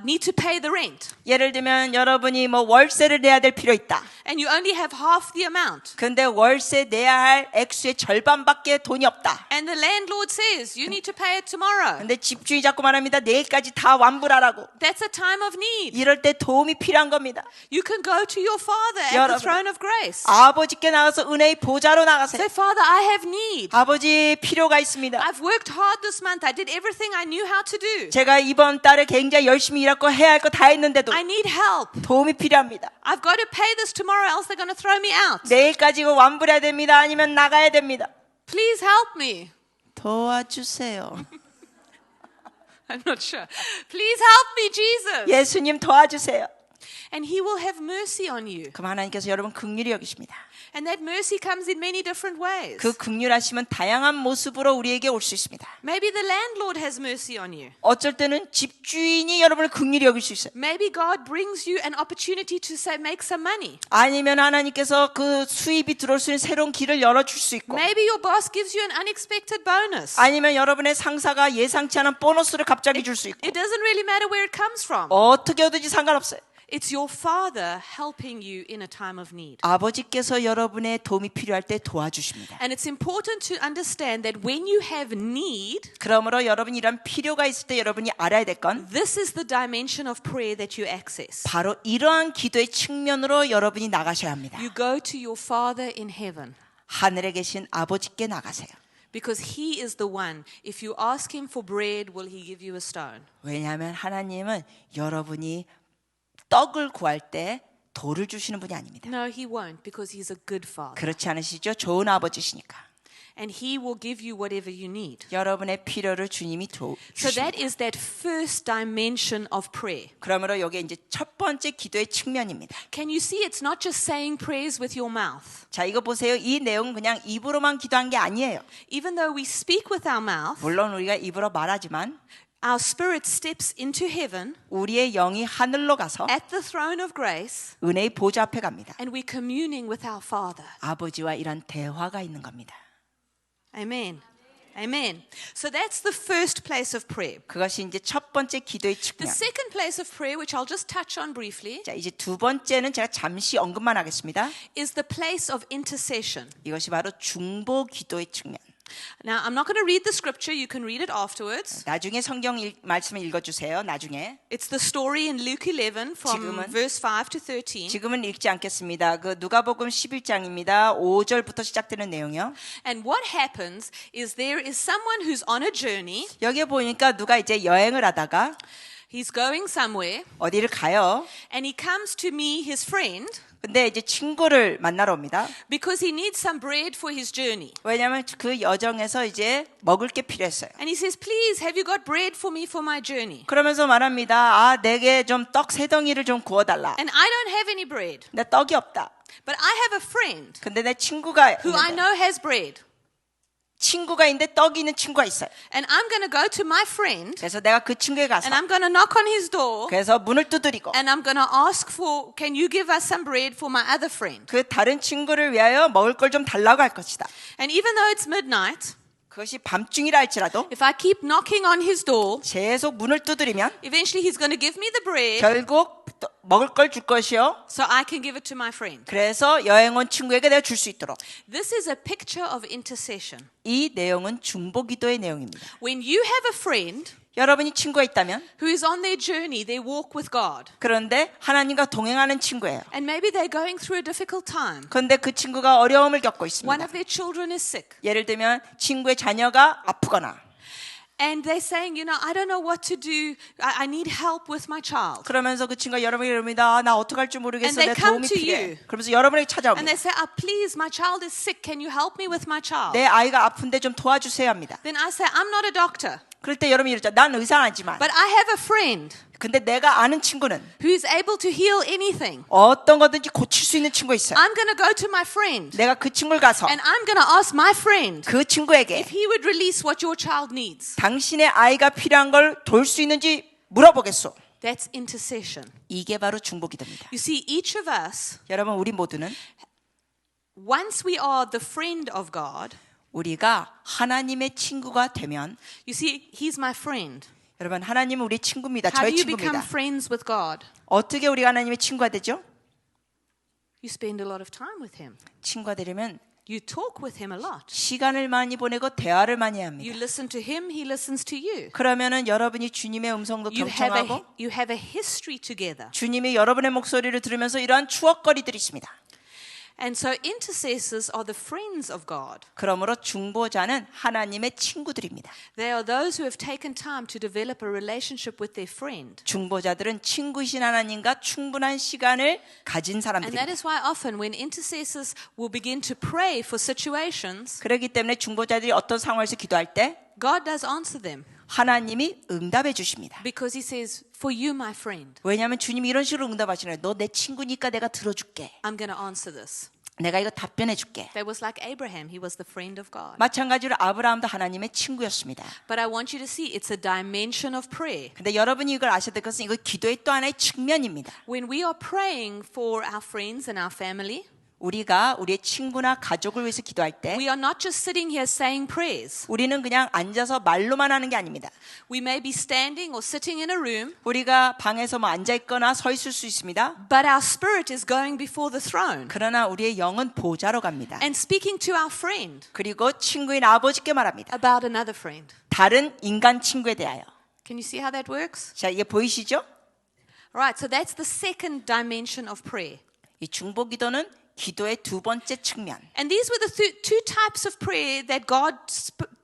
need to pay the rent 예를 들면 여러분이 뭐 월세를 내야 될 필요 있다. and you only have half the amount. 근데 월세 내야 할 액수의 절반밖에 돈이 없다. And the landlord says, you need to pay it tomorrow. 근데 집주인이 자꾸 말합니다. 내일까지 다 완불하라고. That's a time of need. 이럴 때 도움이 필요한 겁니다. You can go to your Father at 여러분, the throne of grace. 아버지께 나가서 은혜의 보좌로 나가세요. Say, Father, I have need. 아버지 필요가 있습니다. I've worked hard this month. I did everything I knew how to do. 제가 이번 달에 굉장히 열심히 일하고 해야 할 거 다 했는데도 I need help. 도움이 필요합니다. I've got to pay this tomorrow, else they're going to throw me out. 내일까지 이거 완불해야 됩니다. 아니면 나가야 됩니다. Please help me. 도와주세요. I'm not sure. Please help me, Jesus. 예수님 도와주세요. And He will have mercy on you. 그럼 하나님께서 여러분 긍휼히 여기십니다. And that mercy comes in many different ways. 그 긍휼하심은 다양한 모습으로 우리에게 올 수 있습니다. Maybe the landlord has mercy on you. 어쩔 때는 집주인이 여러분을 긍휼히 여길 수 있어요. Maybe God brings you an opportunity to say, make some money. 아니면 하나님께서 그 수입이 들어올 수 있는 새로운 길을 열어줄 수 있고, Maybe your boss gives you an unexpected bonus. 아니면 여러분의 상사가 예상치 않은 보너스를 갑자기 줄 수 있고, It doesn't really matter where it comes from. 어떻게 얻든지 상관없어요. It's your Father helping you in a time of need. 아버지께서 여러분의 도움이 필요할 때 도와주십니다. And it's important to understand that when you have need, 그러므로 여러분이 이런 필요가 있을 때 여러분이 알아야 될 건 this is the dimension of prayer that you access. 바로 이러한 기도의 측면으로 여러분이 나가셔야 합니다. You go to your Father in heaven. 하늘에 계신 아버지께 나가세요. Because He is the one. If you ask Him for bread, will He give you a stone? 왜냐하면 하나님은 여러분이 떡을 구할 때 돌을 주시는 분이 아닙니다. No, He won't, because He's a good Father. 그렇지 않으시죠? 좋은 아버지시니까. And He will give you whatever you need. 여러분의 필요를 주님이 So 주십니다. that is that first dimension of prayer. 그러므로 여기 이제 첫 번째 기도의 측면입니다. Can you see it's not just saying prayers with your mouth? 자, 이거 보세요. 이 내용은 그냥 입으로만 기도한 게 아니에요. Even though we speak with our mouth, 물론 우리가 입으로 말하지만 our spirit steps into heaven 우리의 영이 하늘로 가서 at the throne of grace, 은혜의 보좌 앞에 갑니다. and we're communing with our Father. 아버지와 이런 대화가 있는 겁니다. Amen. Amen. So that's the first place of prayer. 그것이 이제 첫 번째 기도의 The 측면. second place of prayer, which I'll just touch on briefly, 자, 이제 두 번째는 제가 잠시 언급만 하겠습니다. is the place of intercession. 이것이 바로 중보 기도의 측면. Now, I'm not going to read the scripture. You can read it afterwards. 나중에 성경 말씀을 읽어주세요. 나중에. It's the story in Luke 11 from 지금은- verse 5 to 13. 지금은 읽지 않겠습니다. 그 누가복음 11장입니다. 5절부터 시작되는 내용이요. And what happens is there is someone who's on a journey. 여기에 보니까 누가 이제 여행을 하다가 He's going somewhere 어디를 가요. and he comes to meet his friend 근데 이제 친구를 만나러 옵니다. because he needs some bread for his journey. 왜냐하면 그 여정에서 이제 먹을 게 필요했어요. And he says, please, have you got bread for me for my journey? 그러면서 말합니다. 아, 내게 좀 떡 세 덩이를 좀 구워달라. And I don't have any bread, 근데 떡이 없다. but I have a friend 근데 내 친구가 who I 있는데, know has bread. 친구가 있는데 떡이 있는 친구가 있어요. And I'm going to go to my friend 그래서 내가 그 친구에 가서 and I'm going to knock on his door 그래서 문을 두드리고 and I'm going to ask for, can you give us some bread for my other friend? 그 다른 친구를 위하여 먹을 걸 좀 달라고 할 것이다. And even though it's midnight, 그것이 밤중이라 할지라도 if I keep knocking on his door, 계속 문을 두드리면 eventually he's going to give me the bread 결국 먹을 걸 줄 것이요. so I can give it to my friend. 그래서 여행 온 친구에게 내가 줄 수 있도록. This is a picture of intercession. 이 내용은 중보기도의 내용입니다. When you have a friend 여러분이 친구가 있다면 who is on their journey, their walk with God, 그런데 하나님과 동행하는 친구예요. and maybe they're going through a difficult time. 그런데 그 친구가 어려움을 겪고 One 있습니다. of their children is sick. 예를 들면 친구의 자녀가 아프거나 And they're saying, I don't know what to do. I need help with my child. 그러면서 그 친구가 여러분에게 이럽니다. 아, 나 어떡할 줄 모르겠어. And they 내 come 도움이 to 필요해. you. 그러면서 여러분에게 And 찾아옵니다. they say, please, my child is sick. Can you help me with my child? 내 아이가 아픈데 좀 도와주세요 합니다. Then I say, I'm not a doctor, 그럴 때 여러분이 이러죠. 난 의사는 아니지만 but I have a friend 근데 내가 아는 친구는 who's able to heal anything. 어떤 거든지 고칠 수 있는 친구 있어요. I'm going to go to my friend 내가 그 친구를 가서 and I'm going to ask my friend 그 친구에게 if he would release what your child needs. 당신의 아이가 필요한 걸 돌 수 있는지 물어보겠소. That's intercession. 이게 바로 중보기도입니다. You see, each of us, 여러분 우리 모두는 once we are the friend of God, 우리가 하나님의 친구가 되면 you see, he's my friend. 여러분 하나님은 우리 친구입니다. How do 저의 you become 친구입니다. friends with God? 어떻게 우리가 하나님의 친구가 되죠? You spend a lot of time with Him. 친구가 되려면 You talk with Him a lot. 시간을 많이 보내고 대화를 많이 합니다. You listen to Him, He listens to you. 그러면은 여러분이 주님의 음성도 경청하고 You have a history together. 주님이 여러분의 목소리를 들으면서 이러한 추억거리들이 있습니다. And so intercessors are the friends of God. 그러므로 중보자는 하나님의 친구들입니다. They are those who have taken time to develop a relationship with their friend. 중보자들은 친구이신 하나님과 충분한 시간을 가진 And 사람들입니다. that is why often when intercessors will begin to pray for situations, 그렇기 때문에 중보자들이 어떤 상황에서 기도할 때 God does answer them 하나님이 응답해 주십니다. because He says, "For you, my friend, 왜냐하면 주님이 이런 식으로 응답하시나요? 너 내 친구니까 내가 들어줄게. I'm going to answer this." 내가 이거 답변해 줄게. That was like Abraham. He was the friend of God. 마찬가지로 아브라함도 하나님의 친구였습니다. But I want you to see it's a dimension of prayer. 근데 여러분이 이걸 아셔야 될 것은 이거 기도의 또 하나의 측면입니다. When we are praying for our friends and our family, 우리가 우리의 친구나 가족을 위해서 기도할 때 we are not just sitting here saying prayers. 우리는 그냥 앉아서 말로만 하는 게 아닙니다. We may be standing or sitting in a room, 우리가 방에서 뭐 앉아 있거나 서 있을 수 있습니다. but our spirit is going before the throne 그러나 우리의 영은 보좌로 갑니다. and speaking to our friend 그리고 친구인 아버지께 말합니다. about another friend. 다른 인간 친구에 대하여. Can you see how that works? 자, 이게 보이시죠? Right, so that's the second dimension of prayer. 이 중보 기도는 기도의 두 번째 측면. And these were the two types of prayer that God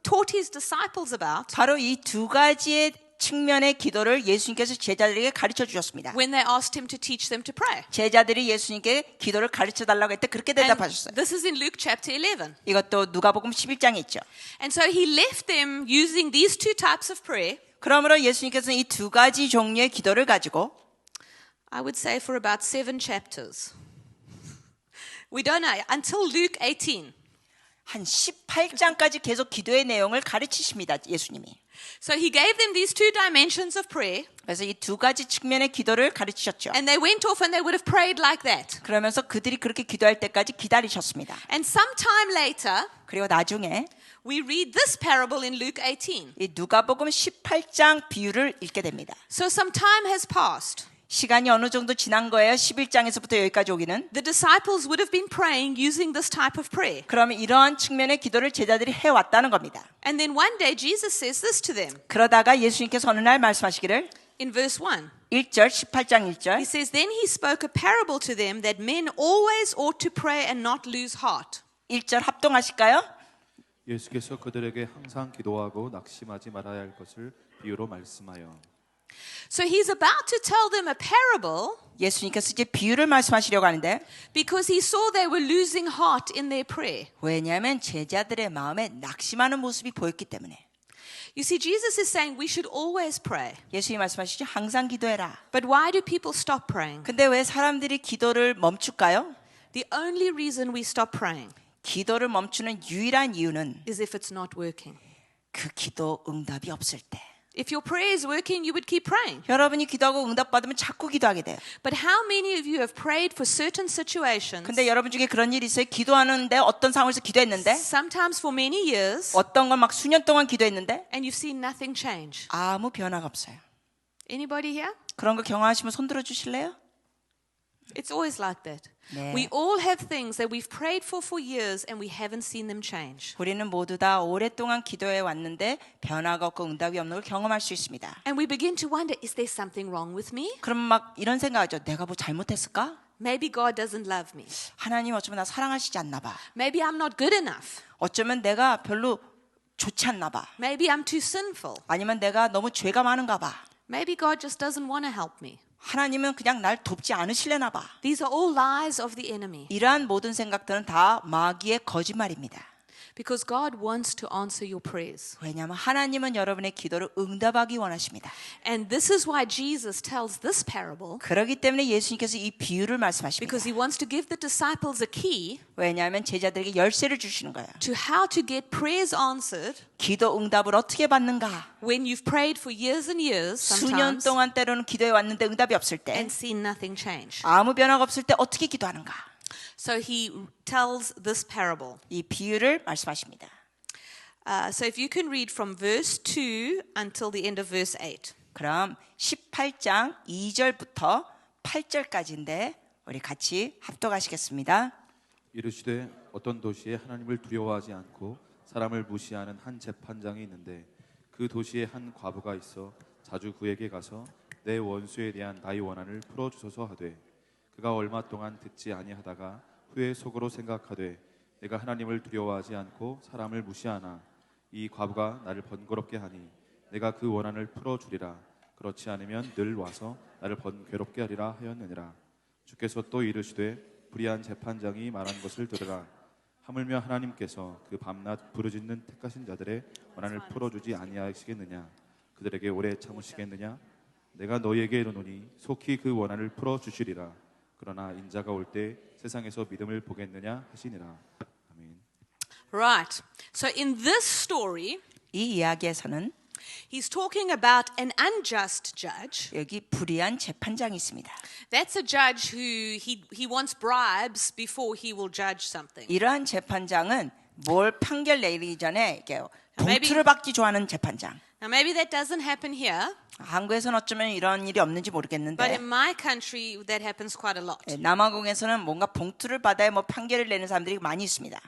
taught His disciples about 바로 이 두 가지의 측면의 기도를 예수님께서 제자들에게 가르쳐 주셨습니다. when they asked Him to teach them to pray. 제자들이 예수님께 기도를 가르쳐 달라고 했을 때 그렇게 And 대답하셨어요. this is in Luke chapter 11. 이것도 누가복음 11장에 있죠. And so He left them using these two types of prayer, 그러므로 예수님께서는 이 두 가지 종류의 기도를 가지고 I would say for about 7 chapters. We don't know, until Luke 18. 한 18장까지 계속 기도의 내용을 가르치십니다. 예수님이. So He gave them these two dimensions of prayer, 그래서 이 두 가지 측면의 기도를 가르치셨죠. and they went off and they would have prayed like that. 그러면서 그들이 그렇게 기도할 때까지 기다리셨습니다. And sometime later, 그리고 나중에 we read this parable in Luke 18. 이 누가복음 18장 비유를 읽게 됩니다. So some time has passed. 시간이 어느 정도 지난 거예요. 11장에서부터 여기까지 오기는. The disciples would have been praying using this type of prayer. 그러면 이러한 측면의 기도를 제자들이 해왔다는 겁니다. And then one day Jesus says this to them 그러다가 예수님께서 어느 날 말씀하시기를 in verse 1. 1절 18장 1절 He says, Then He spoke a parable to them that men always ought to pray and not lose heart. 1절 합동하실까요? 예수께서 그들에게 항상 기도하고 낙심하지 말아야 할 것을 비유로 말씀하여. So He's about to tell them a parable 예수님께서 이제 비유를 말씀하시려고 하는데 because He saw they were losing heart in their prayer. 왜냐하면 제자들의 마음에 낙심하는 모습이 보였기 때문에. You see, Jesus is saying we should always pray. 예수님이 말씀하시죠. 항상 기도해라. But why do people stop praying? 근데 왜 사람들이 기도를 멈출까요? The only reason we stop praying 기도를 멈추는 유일한 이유는 is if it's not working. 그 기도 응답이 없을 때. If your prayer is working, you would keep praying. 여러분이 기도하고 응답받으면 자꾸 기도하게 돼요. But how many of you have prayed for certain situations, 근데 여러분 중에 그런 일이 있어요. 기도하는데 어떤 상황에서 기도했는데 sometimes for many years, 어떤 건 막 수년 동안 기도했는데 and you've seen nothing change? 아무 변화가 없어요. Anybody here? 그런 거 경험하시면 손 들어 주실래요? It's always like that. 네. We all have things that we've prayed for years and we haven't seen them change. 우리는 모두 다 오랫동안 기도해 왔는데 변화가 없고 응답이 없는 걸 경험할 수 있습니다. And we begin to wonder, is there something wrong with me? 그럼 막 이런 생각하죠. 내가 뭐 잘못했을까? Maybe God doesn't love me. 하나님 어쩌면 나 사랑하시지 않나 봐. Maybe I'm not good enough. 어쩌면 내가 별로 좋지 않나 봐. Maybe I'm too sinful. 아니면 내가 너무 죄가 많은가 봐. Maybe God just doesn't want to help me. 하나님은 그냥 날 돕지 않으실래나 봐. These are all lies of the enemy. 이러한 모든 생각들은 다 마귀의 거짓말입니다. Because God wants to answer your prayers. 왜냐하면 하나님은 여러분의 기도를 응답하기 원하십니다. And this is why Jesus tells this parable. 그렇기 때문에 예수님께서 이 비유를 말씀하십니다. Because He wants to give the disciples a key 왜냐하면 제자들에게 열쇠를 주시는 거예요. to how to get prayers answered 기도 응답을 어떻게 받는가? when you've prayed for years and years, 수년 sometimes, 동안 때로는 기도해 왔는데 응답이 없을 때, and seen nothing change. 아무 변화가 없을 때 어떻게 기도하는가? So He tells this parable. 이 비유를 말씀하십니다. So if you can read from verse 2 until the end of verse 8. 그럼 18장 2절부터 8절까지인데 우리 같이 합독하시겠습니다. 이르시되 어떤 도시에 하나님을 두려워하지 않고 사람을 무시하는 한 재판장이 있는데 그 도시에 한 과부가 있어 자주 그에게 가서 내 원수에 대한 나의 원한을 풀어주소서 하되 그가 얼마 동안 듣지 아니하다가 후에 속으로 생각하되 내가 하나님을 두려워하지 않고 사람을 무시하나 이 과부가 나를 번거롭게 하니 내가 그 원한을 풀어주리라. 그렇지 않으면 늘 와서 나를 번괴롭게 하리라 하였느니라. 주께서 또 이르시되 불의한 재판장이 말한 것을 들으라. 하물며 하나님께서 그 밤낮 부르짖는 택하신 자들의 원한을 풀어주지 아니하시겠느냐. 그들에게 오래 참으시겠느냐. 내가 너희에게 이르노니 속히 그 원한을 풀어주시리라. 그러나 인자가 올 때 세상에서 믿음을 보겠느냐 하시니라. 아멘. Right. So in this story, 이 이야기에서는 he's talking about an unjust judge. 여기 불의한 재판장이 있습니다. That's a judge who he wants bribes before he will judge something. 이러한 재판장은 뭘 판결 내리기 전에 이렇게 Maybe- 봉투를 받기 좋아하는 재판장. Now maybe that doesn't happen here, 한국에서는 어쩌면 이런 일이 없는지 but 모르겠는데 in my country that happens quite a lot. 남아공에서는 뭔가 봉투를 받아야 뭐 판결을 내는 사람들이 많이 있습니다.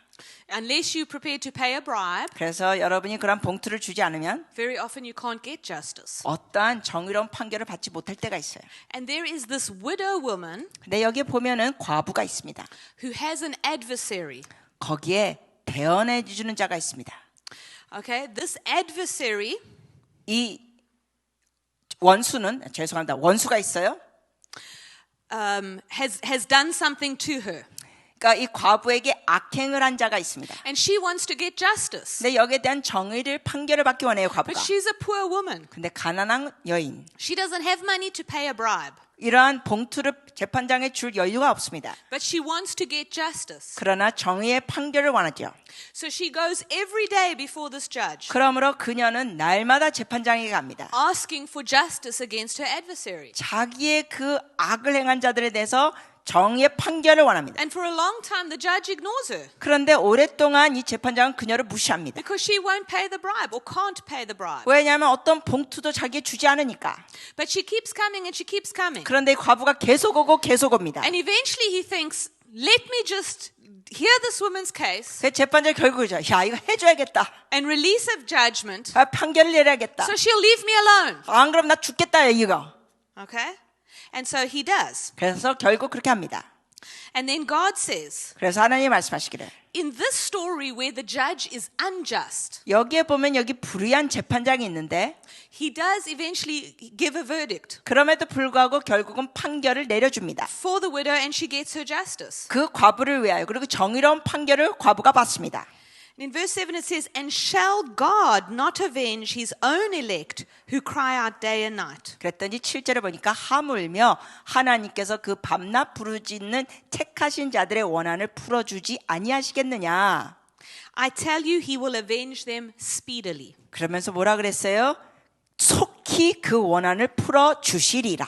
Unless you're prepared to pay a bribe, 그래서 여러분이 그런 봉투를 주지 않으면 very often you can't get justice. 어떠한 정의로운 판결을 받지 못할 때가 있어요. And there is this widow woman 근데 여기에 보면은 과부가 있습니다. who has an adversary. 거기에 대언해 주는 자가 있습니다. Okay, this adversary 이 원수는 죄송합니다. 원수가 있어요. has done something to her, 그러니까 이 과부에게 악행을 한 자가 있습니다. and she wants to get justice. 근데 여기에 대한 정의를 판결을 받기 원해요, But 과부가. she's a poor woman. 근데 가난한 여인. She doesn't have money to pay a bribe, 이러한 봉투를 재판장에 줄 여유가 없습니다. but she wants to get justice. 그러나 정의의 판결을 원하죠. So she goes every day before this judge, 그러므로 그녀는 날마다 재판장에게 갑니다. asking for justice against her adversary. 자기의 그 악을 행한 자들에 대해서 정의의 판결을 원합니다. And for a long time, the judge ignores her 그런데 오랫동안 이 재판장은 그녀를 무시합니다. because she won't pay the bribe or can't pay the bribe. 왜냐하면 어떤 봉투도 자기에 주지 않으니까. But she keeps coming and she keeps coming. 그런데 이 과부가 계속 오고 계속 옵니다. And eventually he thinks, let me just hear this woman's case 그 재판장이 결국이죠. 야, 이거 해줘야겠다. and release of judgment 판결을 내려야겠다. so she'll leave me alone. 안 그럼 나 죽겠다, 이거. Okay? And so he does. 그래서 결국 그렇게 합니다. And then God says, 그래서 하나님이 말씀하시기를 in this story where the judge is unjust, 여기에 보면 여기 불의한 재판장이 있는데 he does eventually give a verdict 그럼에도 불구하고 결국은 판결을 내려줍니다. for the widow and she gets her justice. 그 과부를 위하여 그리고 정의로운 판결을 과부가 받습니다. In verse 7 it says, and shall God not avenge his own elect who cry out day and night? 그랬더니 7절에 보니까 하물며 하나님께서 그 밤낮 부르짖는 택하신 자들의 원한을 풀어주지 아니하시겠느냐. I tell you, he will avenge them speedily. 그러면서 뭐라 그랬어요? 속히 그 원한을 풀어주시리라.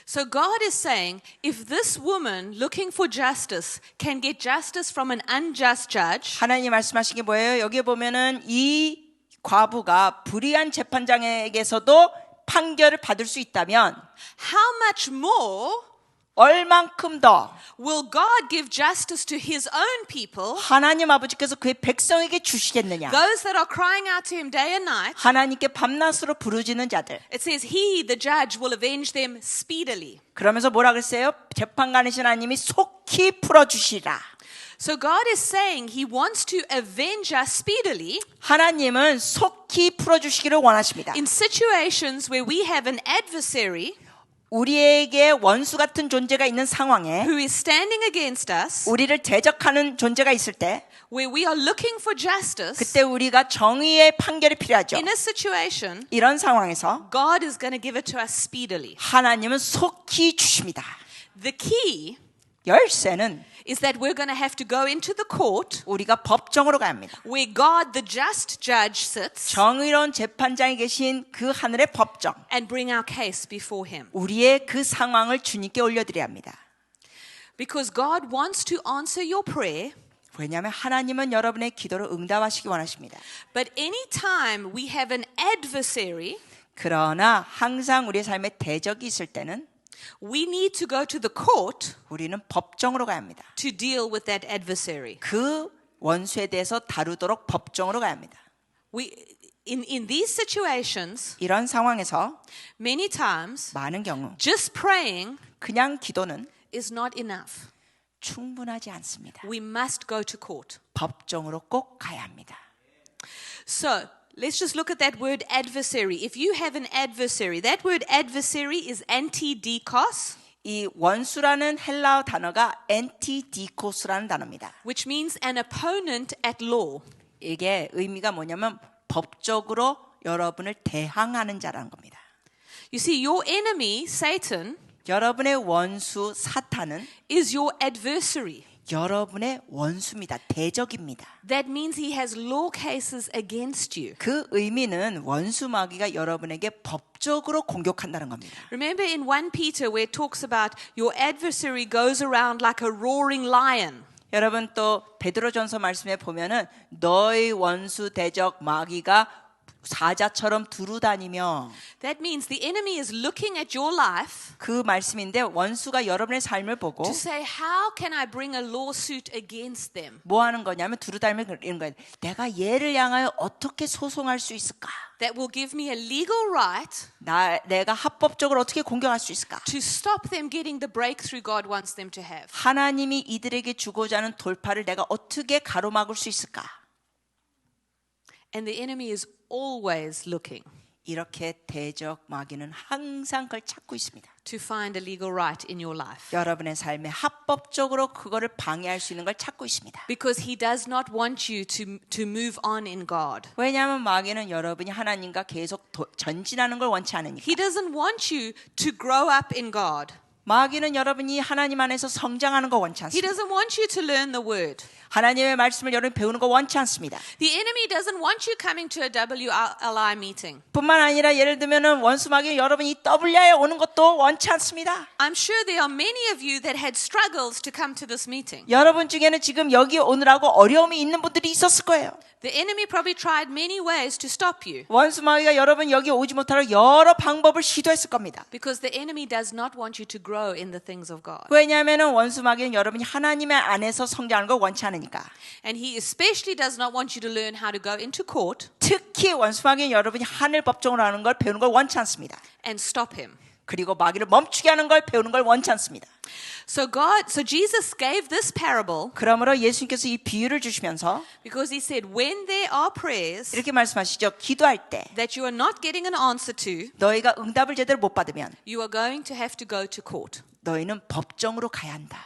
So God is saying, if this woman looking for justice can get justice from an unjust judge, 하나님 말씀하신 게 뭐예요? 여기에 보면은 이 과부가 불의한 재판장에게서도 판결을 받을 수 있다면 how much more 얼만큼 더 will God give justice to his own people, 하나님 아버지께서 그의 백성에게 주시겠느냐. those that are crying out to him day and night? 하나님께 밤낮으로 부르짖는 자들. It says, he, the judge, will avenge them speedily. 그러면서 뭐라 그랬어요? 재판관이신 하나님이 속히 풀어주시라. So God is saying he wants to avenge us speedily 하나님은 속히 풀어주시기를 원하십니다. in situations where we have an adversary 우리에게 원수 같은 존재가 있는 상황에 who is standing against us, 우리를 대적하는 존재가 있을 때 where we are looking for justice. 그때 우리가 정의의 판결이 필요하죠. In a situation, 이런 상황에서 God is going to give it to us speedily. 하나님은 속히 주십니다. The key 열쇠는 is that we're going to have to go into the court 우리가 법정으로 가야 합니다. where God, the just judge, sits 정의로운 재판장이 계신 그 하늘의 법정. and bring our case before him. 우리의 그 상황을 주님께 올려드려야 합니다. Because God wants to answer your prayer 왜냐하면 하나님은 여러분의 기도를 응답하시기 원하십니다. But anytime we have an adversary, 그러나 항상 우리의 삶에 대적이 있을 때는 we need to go to the court 우리는 법정으로 가야 합니다. to deal with that adversary. 그 원수에 대해서 다루도록 법정으로 가야 합니다. In these situations, 이런 상황에서 many times, 많은 경우 just praying 그냥 기도는 is not enough. 충분하지 않습니다. We must go to court. 법정으로 꼭 가야 합니다. So, let's just look at that word adversary. If you have an adversary, that word adversary is antidikos, 이 원수라는 헬라어 단어가 엔티디코스라는 단어입니다. which means an opponent at law. 이게 의미가 뭐냐면 법적으로 여러분을 대항하는 자라는 겁니다. You see, your enemy, Satan, 여러분의 원수 사탄은 is your adversary. 여러분의 원수입니다. 대적입니다. That means he has law cases against you. 그 의미는 원수 마귀가 여러분에게 법적으로 공격한다는 겁니다. Remember in 1 Peter where it talks about your adversary goes around like a roaring lion. 여러분 또 베드로전서 말씀에 보면은 너희 원수 대적 마귀가 사자처럼 두루다니며 That means the enemy is looking at your life 그 말씀인데 원수가 여러분의 삶을 보고 to say, how can I bring a lawsuit against them? 뭐 하는 거냐면 두루다니며 이런 거예요. 내가 얘를 향하여 어떻게 소송할 수 있을까? That will give me a legal right 내가 합법적으로 어떻게 공격할 수 있을까? to stop them getting the breakthrough God wants them to have. 하나님이 이들에게 주고자 하는 돌파를 내가 어떻게 가로막을 수 있을까? And the enemy is always looking 이렇게 대적 마귀는 항상 그걸 찾고 있습니다. to find a legal right in your life. 여러분의 삶에 합법적으로 그거를 방해할 수 있는 걸 찾고 있습니다. Because he does not want you to move on in God. 왜냐하면 마귀는 여러분이 하나님과 계속 전진하는 걸 원치 않으니까. He doesn't want you to grow up in God. 마귀는 여러분이 하나님 안에서 성장하는 거 원치 He 않습니다. doesn't want you to learn the word. 하나님의 말씀을 여러분이 배우는 거 원치 않습니다. The enemy doesn't want you coming to a WLI meeting. 뿐만 아니라 예를 들면은 원수 마귀는 여러분이 WI에 오는 것도 원치 않습니다. I'm sure there are many of you that had struggles to come to this meeting. 여러분 중에는 지금 여기 오느라고 어려움이 있는 분들이 있었을 거예요. The enemy probably tried many ways to stop you 원수 마귀가 여러분 여기 오지 못하도록 여러 방법을 시도했을 겁니다. because the enemy does not want you to grow in the things of God. 왜냐하면은 원수 마귀는 여러분이 하나님의 안에서 성장하는 걸 원치 않으니까. And he especially does not want you to learn how to go into court 특히 원수 마귀는 여러분이 하늘 법정으로 하는 걸 배우는 걸 원치 않습니다. and stop him. 그리고 마귀를 멈추게 하는 걸 배우는 걸 원치 않습니다. So Jesus gave this parable 그러므로 예수님께서 이 비유를 주시면서 because he said when there are prayers 이렇게 말씀하시죠. 기도할 때 that you are not getting an answer to, 너희가 응답을 제대로 못 받으면 you are going to have to go to court. 너희는 법정으로 가야 한다.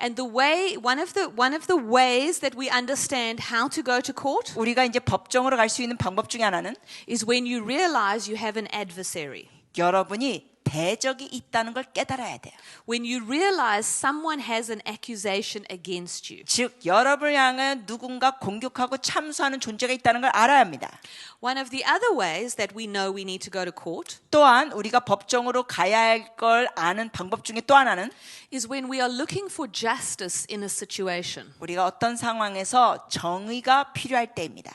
And the way one of the ways that we understand how to go to court 우리가 이제 법정으로 갈 수 있는 방법 중에 하나는 is when you realize you have an adversary. 여러분이 대적이 있다는 걸 깨달아야 돼요. When you realize someone has an accusation against you. 즉 여러분을 향해 누군가 공격하고 참수하는 존재가 있다는 걸 알아야 합니다. One of the other ways that we know we need to go to court 또한 우리가 법정으로 가야 할 걸 아는 방법 중에 또 하나는 is when we are looking for justice in a situation. 우리가 어떤 상황에서 정의가 필요할 때입니다.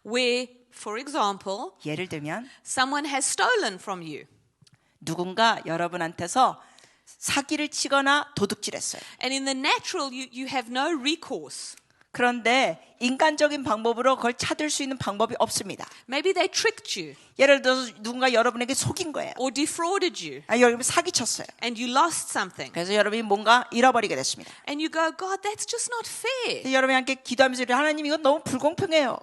Where, for example, 예를 들면 someone has stolen from you. 누군가 여러분한테서 사기를 치거나 도둑질했어요. And in the natural, you have no recourse. 그런데 인간적인 방법으로 그걸 찾을 수 있는 방법이 없습니다. Maybe they tricked you 예를 들어서 누군가 여러분에게 속인 거예요. or defrauded you 여러분 사기쳤어요. and you lost something. 그래서 여러분이 뭔가 잃어버리게 됐습니다. And you go, God, that's just not fair. 여러분이 함께 기도하면서 하나님 이건 너무 불공평해요.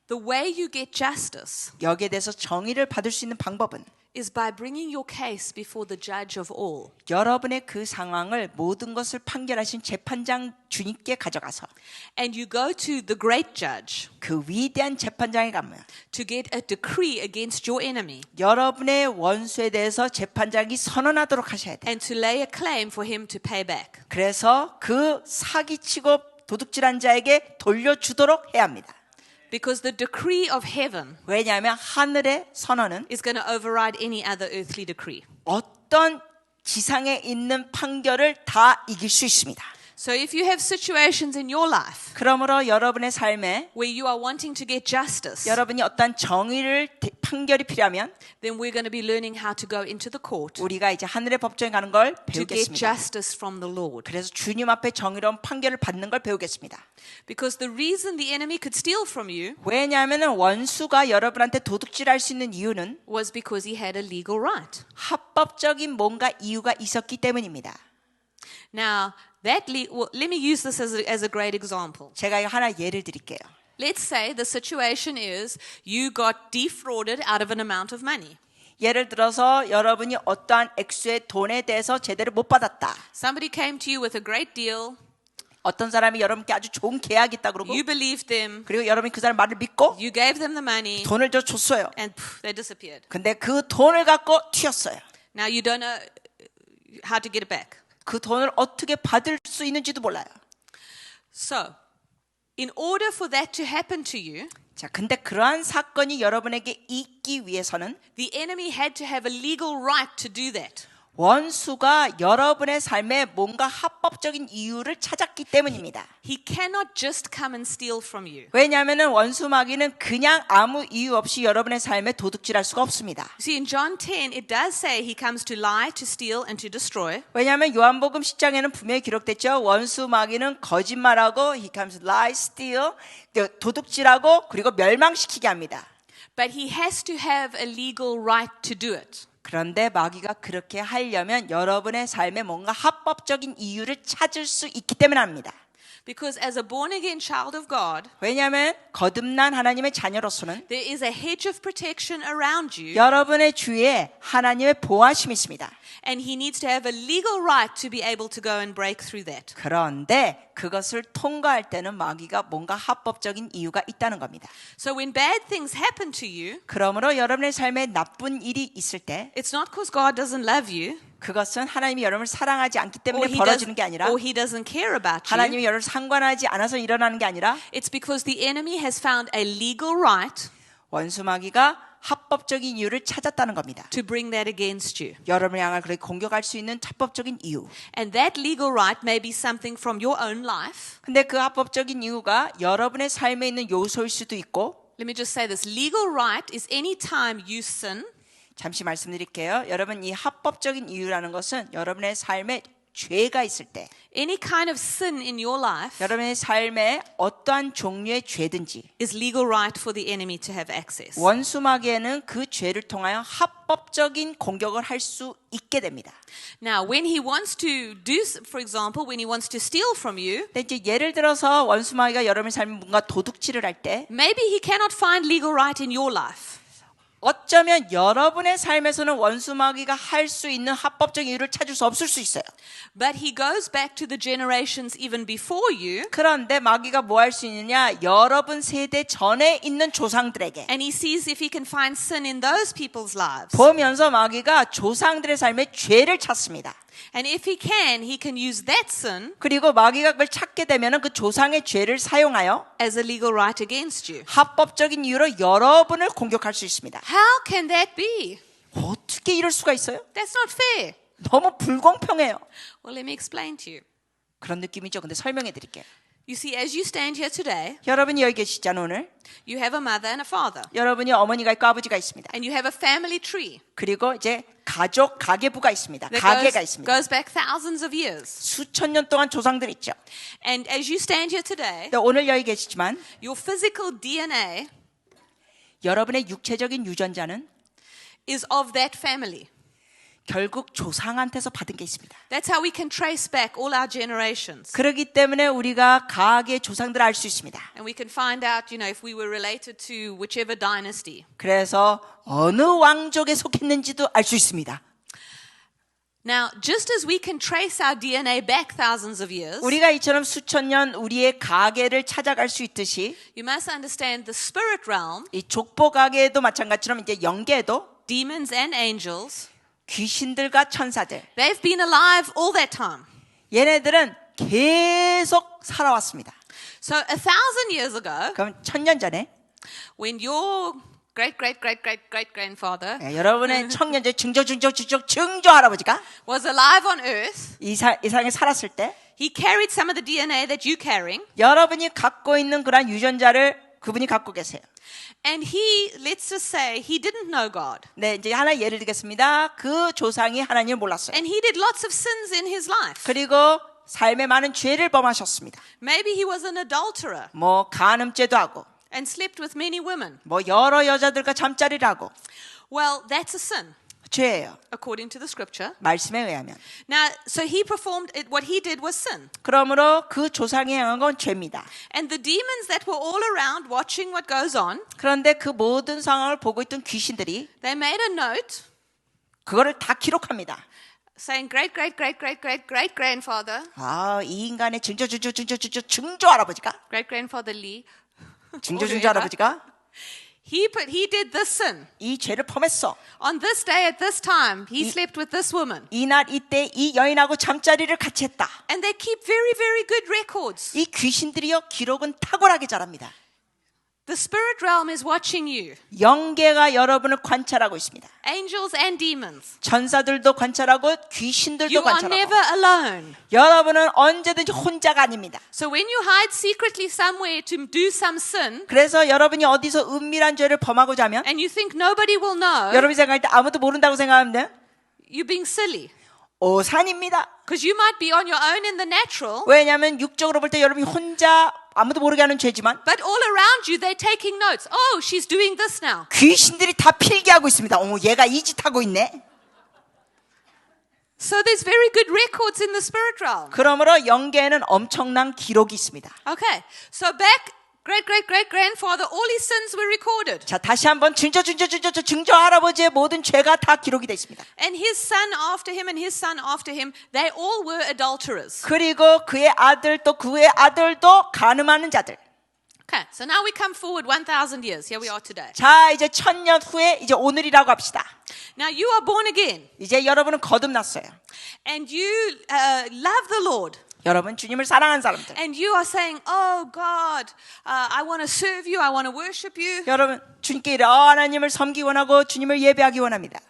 The way you get justice 여기에 대해서 정의를 받을 수 있는 방법은 is by bringing your case before the judge of all. 여러분의 그 상황을 모든 것을 판결하신 재판장 주님께 가져가서 And you go to the great judge 그 위대한 재판장에 가면 to get a decree against your enemy 여러분의 원수에 대해서 재판장이 선언하도록 하셔야 돼요. and to lay a claim for him to pay back. 그래서 그 사기치고 도둑질한 자에게 돌려주도록 해야 합니다. Because the decree of heaven 왜냐하면 하늘의 선언은 is going to override any other earthly decree. 어떤 지상에 있는 판결을 다 이길 수 있습니다. So if you have situations in your life 그러므로 여러분의 삶에 where you are wanting to get justice, 여러분이 어떤 정의를 판결이 필요하면 then we're going to be learning how to go into the court 우리가 이제 하늘의 법정에 가는 걸 to get 배우겠습니다. justice from the Lord. 그래서 주님 앞에 정의로운 판결을 받는 걸 배우겠습니다. Because the reason the enemy could steal from you 왜냐하면 원수가 여러분한테 도둑질할 수 있는 이유는 was because he had a legal right. 합법적인 뭔가 이유가 있었기 때문입니다. Now, let me use this as a great example. 제가 이거 하나 예를 드릴게요. Let's say the situation is you got defrauded out of an amount of money. 예를 들어서 여러분이 어떠한 액수의 돈에 대해서 제대로 못 받았다. Somebody came to you with a great deal. 어떤 사람이 여러분께 아주 좋은 계약이 있다 그러고 You believed them. 그리고 여러분이 그 사람 말을 믿고 You gave them the money. 돈을 줬어요. And they disappeared. 근데 그 돈을 갖고 튀었어요. Now you don't know how to get it back. 그 돈을 어떻게 받을 수 있는지도 몰라요. So, in order for that to happen to you, 자, 근데 그러한 사건이 여러분에게 있기 위해서는 the enemy had to have a legal right to do that. 원수가 여러분의 삶에 뭔가 합법적인 이유를 찾았기 때문입니다. He cannot just come and steal from you. 왜냐하면 원수 마귀는 그냥 아무 이유 없이 여러분의 삶에 도둑질할 수가 없습니다. You see, in John 10, it does say he comes to lie, to steal, and to destroy. 왜냐하면 요한복음 10장에는 분명히 기록됐죠. 원수 마귀는 거짓말하고 he comes to lie, steal, 도둑질하고 그리고 멸망시키게 합니다. But he has to have a legal right to do it. 그런데 마귀가 그렇게 하려면 여러분의 삶에 뭔가 합법적인 이유를 찾을 수 있기 때문에 합니다. Because as a born-again child of God, 왜냐하면 거듭난 하나님의 자녀로서는 there is a hedge of protection around you, 여러분의 주위에 하나님의 보호하심이 있습니다. and he needs to have a legal right to be able to go and break through that. 그런데 그것을 통과할 때는 마귀가 뭔가 합법적인 이유가 있다는 겁니다. So when bad things happen to you, 그러므로 여러분의 삶에 나쁜 일이 있을 때 it's not because God doesn't love you, 그것은 하나님이 여러분을 사랑하지 않기 or 때문에 he, 벌어지는 게 아니라 or he doesn't care about you. 하나님이 여러분을 상관하지 않아서 일어나는 게 아니라 It's because the enemy has found a legal right 원수 마귀가 합법적인 이유를 찾았다는 겁니다. to bring that against you. 여러분을 향해 그렇게 공격할 수 있는 합법적인 이유. And that legal right may be something from your own life. 근데 그 합법적인 이유가 여러분의 삶에 있는 요소일 수도 있고 Let me just say this. Legal right is any time you sin, 잠시 말씀드릴게요. 여러분 이 합법적인 이유라는 것은 여러분의 삶에 죄가 있을 때 any kind of sin in your life 여러분의 삶에 어떠한 종류의 죄든지 is legal right for the enemy to have access. 원수마귀에는 그 죄를 통하여 합법적인 공격을 할 수 있게 됩니다. Now, when he wants to do, for example, when he wants to steal from you, 근데 이제 예를 들어서 원수마귀가 여러분의 삶에 뭔가 도둑질을 할 때 maybe he cannot find legal right in your life. 어쩌면 여러분의 삶에서는 원수마귀가 할 수 있는 합법적인 이유를 찾을 수 없을 수 있어요. But he goes back to the generations even before you, 그런데 마귀가 뭐 할 수 있느냐? 여러분 세대 전에 있는 조상들에게 and he sees if he can find sin in those people's lives. 보면서 마귀가 조상들의 삶에 죄를 찾습니다. And if he can use that sin 그리고 마귀가 그걸 찾게 되면 그 조상의 죄를 사용하여 as a legal right against you. 합법적인 이유로 여러분을 공격할 수 있습니다. How can that be? 어떻게 이럴 수가 있어요? That's not fair. 너무 불공평해요. Well, let me explain to you. 그런 느낌이죠. 근데 설명해 드릴게요. You see, as you stand here today, 여러분이 여기 계시잖아요, 오늘. you have a mother and a father, 여러분이 어머니가 있고 아버지가 있습니다. and you have a family tree 그리고 이제 가계부가 있습니다. that 가계가 있습니다. goes back thousands of years. 수천 년 동안 조상들이 있죠. And as you stand here today, 근데 오늘 여기 계시지만 your physical DNA 여러분의 육체적인 유전자는 is of that family. 결국 조상한테서 받은 게 있습니다. That's how we can trace back all our generations. 그렇기 때문에 우리가 가계 조상들을 알 수 있습니다. And we can find out, if we were related to whichever dynasty. 그래서 어느 왕족에 속했는지도 알 수 있습니다. Now, just as we can trace our DNA back thousands of years, 우리가 이처럼 수천 년 우리의 가계를 찾아갈 수 있듯이 you must understand the spirit realm, 이 족보 가계도 마찬가지처럼 이제 영계도 demons and angels, 귀신들과 천사들 they've been alive all that time. 얘네들은 계속 살아왔습니다. So 1,000 years ago, 그럼 1000년 전에 when your grandfather 네, 여러분의 청년제 증조 할아버지가 was alive on earth, 이 세상에 살았을 때 he carried some of the DNA that you're carrying, 여러분이 갖고 있는 그런 유전자를 그분이 갖고 계세요. and he, let's just say, he didn't know God. 네, 이제 하나 예를 들겠습니다. 그 조상이 하나님을 몰랐어요. And he did lots of sins in his life. 그리고 삶에 많은 죄를 범하셨습니다. Maybe he was an adulterer 뭐 간음죄도 하고 and slept with many women. 뭐 여러 여자들과 잠자리를 하고 Well, that's a sin, 죄예요. according to the scripture. 말씀에 의하면. Now, so he performed it, what he did was sin. 그러므로 그 조상이 행한 건 죄입니다. And the demons that were all around watching what goes on, 그런데 그 모든 상황을 보고 있던 귀신들이 they made a note 그거를 다 기록합니다. saying great grandfather, 아, 이 인간의 증조 할아버지가 great-grandfather Lee, 증조 할아버지가 he did this sin. 이 죄를 범했어. On this day at this time, he slept with this woman. 이날 이때 이 여인하고 잠자리를 같이 했다. And they keep very, very good records. 이 귀신들이요 기록은 탁월하게 잘합니다. The spirit realm is watching you. 영계가 여러분을 관찰하고 있습니다. Angels and demons. 천사들도 관찰하고 귀신들도 You are 관찰하고 never alone. 여러분은 언제든지 혼자가 아닙니다. So when you hide secretly somewhere to do some sin, 그래서 여러분이 어디서 은밀한 죄를 범하고자 하면 and you think nobody will know, 여러분이 생각할 때 아무도 모른다고 생각하면 you're being silly. 오산입니다. Because you might be on your own in the natural, 왜냐하면 육적으로 볼 때 여러분이 혼자 아무도 모르게 하는 죄지만 but all around you they're taking notes. Oh, she's doing this now. 귀신들이 다 필기하고 있습니다. 얘가 이 짓 하고 있네. So there's very good records in the spirit realm. 그러므로 영계에는 엄청난 기록이 있습니다. Okay, so back great-grandfather, all his sins were recorded. 자, 다시 한번 증조 할아버지의 모든 죄가 다 기록이 되어 있습니다. And his son after him and his son after him, they all were adulterers. 그리고 그의 아들 또 그의 아들도 간음하는 자들. Okay, so now we come forward 1,000 years. Here we are today. 자, 이제 1000년 후에 이제 오늘이라고 합시다. Now you are born again, 이제 여러분은 거듭났어요. and you love the Lord. 여러분 주님을 사랑하는 사람들. And you are saying, oh God, I want to serve you, I want to worship you. 여러분 주님께 하나님을 섬기기 원하고 주님을 예배하기 원합니다.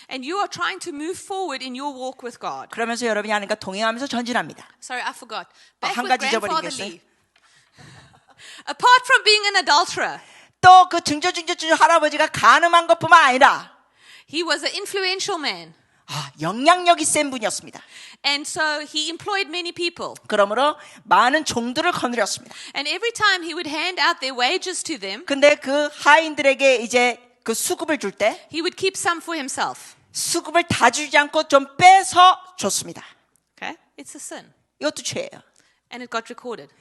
And you are trying to move forward in your walk with God. 그러면서 여러분이 하나님과 동행하면서 전진합니다. Sorry, I forgot. Back 한 with 가지 grandfather 잊어버리겠어요. Lee. Apart from being an adulterer, 또 그 증조 할아버지가 간음한 것뿐만 아니라 he was an influential man. 영향력이 센 분이었습니다. And so he employed many people. 그러므로 많은 종들을 거느렸습니다. And every time he would hand out their wages to them, 근데 그 하인들에게 이제 그 수급을 줄 때 he would keep some for himself. 수급을 다 주지 않고 좀 빼서 줬습니다. Okay? It's a sin. 이것도 죄예요. And it got recorded.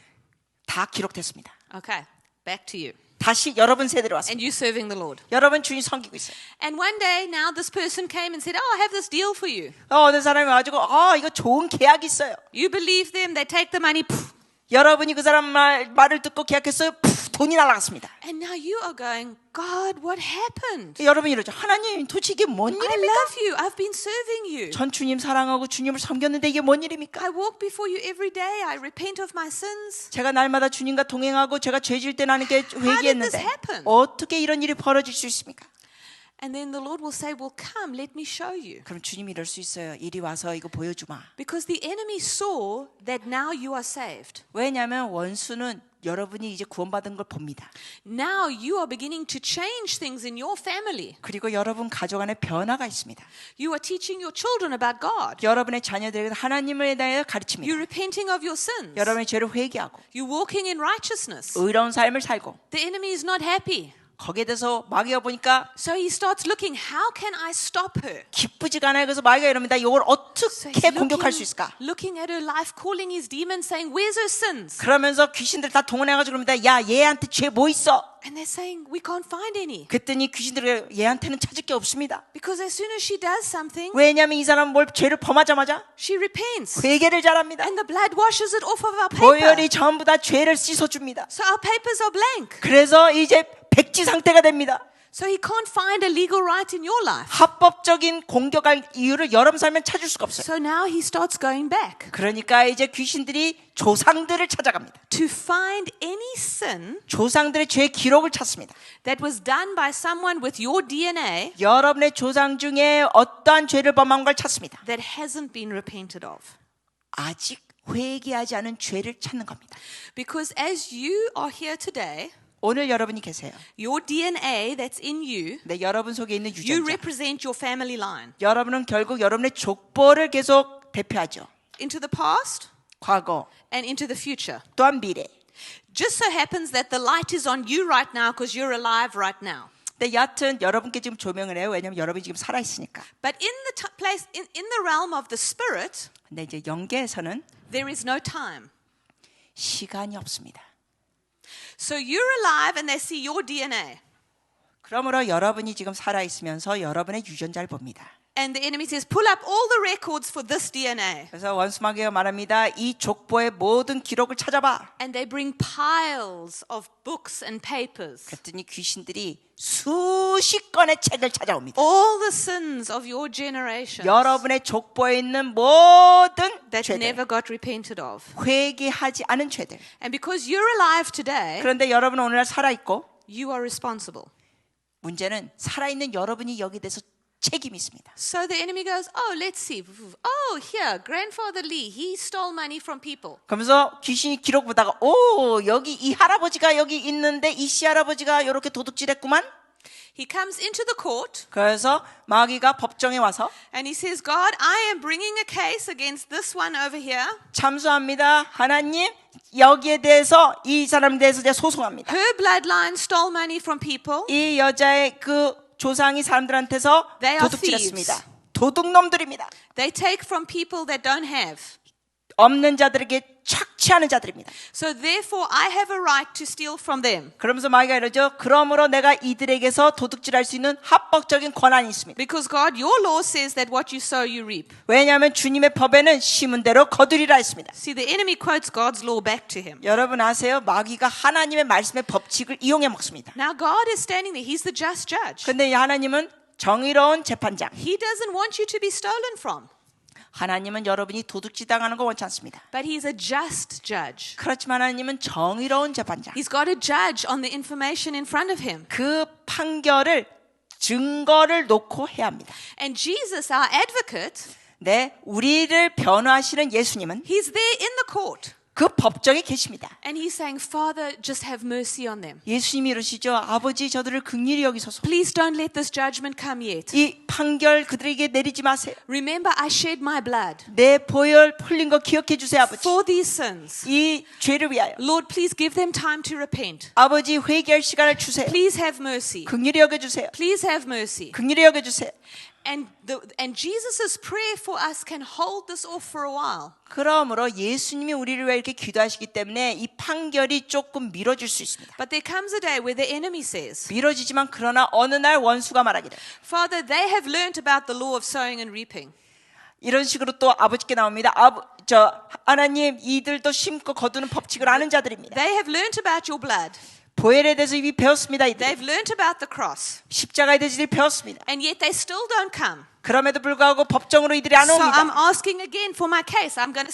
다 기록됐습니다. Okay, back to you. 다시 여러분 세대로 왔습니다. And you serving the Lord. 여러분 주님 섬기고 있어요. And one day now this person came and said, oh, I have this deal for you. 어느 사람이 와가지고 이거 좋은 계약이 있어요. You believe them, they take the money, poof. 여러분이 그 사람 말을 듣고 계약했어요. 돈이 날아갔습니다. And now you are going, God, what happened? 여러분이 이러죠. 하나님 도대체 이게 뭔 I 일입니까? love you. I've been serving you. 전 주님 사랑하고 주님을 섬겼는데 이게 뭔 일입니까? I walk before you every day. I repent of my sins. 제가 날마다 주님과 동행하고 제가 죄질 때 하나님께 did this 회개했는데 happen? 어떻게 이런 일이 벌어질 수 있습니까? And then the Lord will say, well, come, let me show you. 그럼 주님이 이럴 수 있어요. 이리 와서 이거 보여주마. Because the enemy saw that now you are saved. 왜냐하면 원수는 여러분이 이제 구원받은 걸 봅니다. Now you are beginning to change things in your family. 그리고 여러분 가족 안에 변화가 있습니다. You are teaching your children about God. 여러분의 자녀들에게 하나님에 대해 가르칩니다. You're repenting of your sins. 여러분의 죄를 회개하고 You're walking in righteousness. 의로운 삶을 살고 The enemy is not happy. 거기에 대해서 마귀가 보니까 So he starts looking, how can I stop her? 기쁘지가 않아요. 그래서 마귀가 이럽니다. 이걸 So 어떻게 he's 공격할 수 있을까? looking at her life, calling his demons, saying, where's her sins? 그러면서 귀신들 다 동원해가지고 그럽니다. 야, 얘한테 죄 뭐 있어? And they're saying, we can't find any. 그랬더니 귀신들이 얘한테는 찾을 게 없습니다. Because as soon as she does something, 왜냐하면 이 사람은 뭘 죄를 범하자마자 she repents. 회개를 잘합니다. And the blood washes it off of our paper. 보혈이 전부 다 죄를 씻어줍니다. So our papers are blank. 그래서 이제 백지 상태가 됩니다. So he can't find a legal right in your life. 합법적인 공격할 이유를 여러분 삶에 찾을 수가 없어요. So now he starts going back 그러니까 이제 귀신들이 조상들을 찾아갑니다. to find any sin 조상들의 죄 기록을 찾습니다. that was done by someone with your DNA 여러분의 조상 중에 어떠한 죄를 범한 걸 찾습니다. that hasn't been repented of. 아직 회개하지 않은 죄를 찾는 겁니다. Because as you are here today, 오늘 여러분이 계세요. your DNA that's in you, 네, 여러분 속에 있는 you 유전자. represent your family line. 여러분은 결국 여러분의 족보를 계속 대표하죠. Into the past 과거 and into the future. 또한 미래. Just so happens that the light is on you right now because you're alive right now. 근데 여하튼 여러분께 지금 조명을 해요. 왜냐하면 여러분이 지금 살아 있으니까. But in the place, in the realm of the spirit, 근데 이제 영계에서는 there is no time. 시간이 없습니다. So you're alive and they see your DNA. 그러므로 여러분이 지금 살아 있으면서 여러분의 유전자를 봅니다. And the enemy says, pull up all the records for this DNA. 그래서 원수마귀가 말합니다. 이 족보의 모든 기록을 찾아봐. And they bring piles of books and papers. 그랬더니 귀신들이 수십 건의 책을 찾아옵니다. All the sins of your generation 여러분의 족보에 있는 모든 that 죄들, never got repented of. 회개하지 않은 죄들. And because you're alive today, 그런데 여러분은 오늘날 살아있고 you are responsible. 문제는 살아있는 여러분이 여기에 대해서 책임이 있습니다. So the enemy goes, oh, let's see. Oh, here, grandfather Lee, he stole money from people. 그러면서 귀신이 기록 보다가 오 여기 이 할아버지가 여기 있는데 이 시할아버지가 이렇게 도둑질했구만. He comes into the court 그래서 마귀가 법정에 와서 and he says, God, I am bringing a case against this one over here. 참수합니다. 하나님 여기에 대해서 이 사람에 대해서 제가 소송합니다. Her bloodline stole money from people. 이 여자의 그 조상이 사람들한테서 They are 도둑질했습니다. 도둑놈들입니다. They take from people that don't have. 없는 자들에게 착취하는 자들입니다. So therefore I have a right to steal from them. 그러면서 마귀가 이러죠. 그러므로 내가 이들에게서 도둑질할 수 있는 합법적인 권한이 있습니다. Because God, your law says that what you sow, you reap. 왜냐하면 주님의 법에는 심은 대로 거두리라 했습니다. See, the enemy quotes God's law back to him. 여러분 아세요? 마귀가 하나님의 말씀의 법칙을 이용해 먹습니다. Now God is standing there. He's the just judge. 그런데 하나님은 정의로운 재판장. He doesn't want you to be stolen from. 하나님은 여러분이 도둑질당하는 거 원치 않습니다. But he's a just judge. 그렇지만 하나님은 정의로운 재판장. He's got a judge on the information in front of him. 그 판결을 증거를 놓고 해야 합니다. And Jesus, our advocate, 네, 우리를 변호하시는 예수님은 he's there in the court. 그 법정에 계십니다. And he's saying, Father, just have mercy on them. 예수님이 이러시죠. 아버지 저들을 긍휼히 여기소서. Please don't let this judgment come yet. 이 판결 그들에게 내리지 마세요. Remember, I shed my blood 내 보혈 흘린 거 기억해 주세요, 아버지. for these sins. 이 죄를 위하여. Lord, please give them time to repent. 아버지 회개할 시간을 주세요. Please have mercy. 긍휼히 여겨 주세요. Please have mercy. 긍휼히 여겨 주세요. And Jesus' prayer for us can hold this off for a while. 그러므로 예수님이 우리를 위해 이렇게 기도하시기 때문에 이 판결이 조금 미뤄질 수 있습니다. But there comes a day where the enemy says, 미뤄지지만 그러나 어느 날 원수가 말하기를 Father, they have learned about the law of sowing and reaping. 이런 식으로 또 아버지께 나옵니다. 하나님 이들도 심고 거두는 법칙을 아는 자들입니다. They have learned about your blood. 보혈에 대해서 이미 배웠습니다. 이들. They've learned about the cross. 십자가에 대해서 이들이 배웠습니다. And yet they still don't come. 그럼에도 불구하고 법정으로 이들이 안 So I'm 옵니다. asking again for my case. I want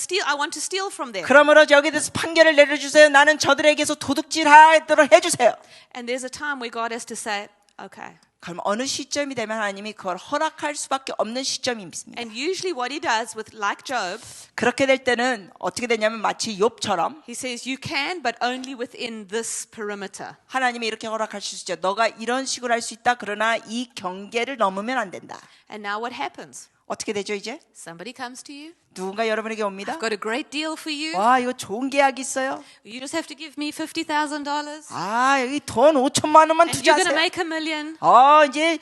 to steal from them. 그러므로 여기에 대해서 판결을 내려주세요. 나는 저들에게서 도둑질하도록 해주세요. And there's a time where God has to say, okay. 그럼 어느 시점이 되면 하나님이 그걸 허락할 수밖에 없는 시점이 있습니다. And usually what he does with like Job, 그렇게 될 때는 어떻게 되냐면 마치 욥처럼 he says you can but only within this perimeter. 하나님이 이렇게 허락할 수 있죠. 너가 이런 식으로 할 수 있다. 그러나 이 경계를 넘으면 안 된다. And now what happens? 어떻게 되죠 이제? Somebody comes to you. 누군가 여러분에게 옵니다. I've got a great deal for you. 와 이거 좋은 계약이 있어요. You just have to give me $50,000. 아 여기 돈 5천만 원만 And you're going to 투자하세요. make $1 million. 이제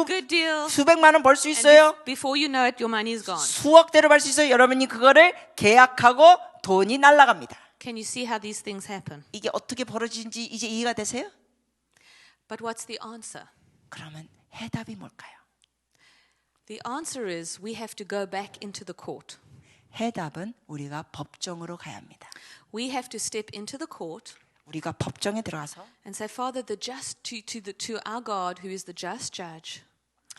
Good deal. 수백만 원 벌 수 And 있어요. before you know it, your money is gone. 수억대로 벌 수 있어요. 여러분이 그거를 계약하고 돈이 날아갑니다. Can you see how these things happen? 이게 어떻게 벌어지는지 이제 이해가 되세요? But what's the answer? 그러면 해답이 뭘까요? The answer is we have to go back into the court. 해답은 우리가 법정으로 가야 합니다. We have to step into the court 우리가 법정에 들어가서 and say, Father, to our God who is the just judge.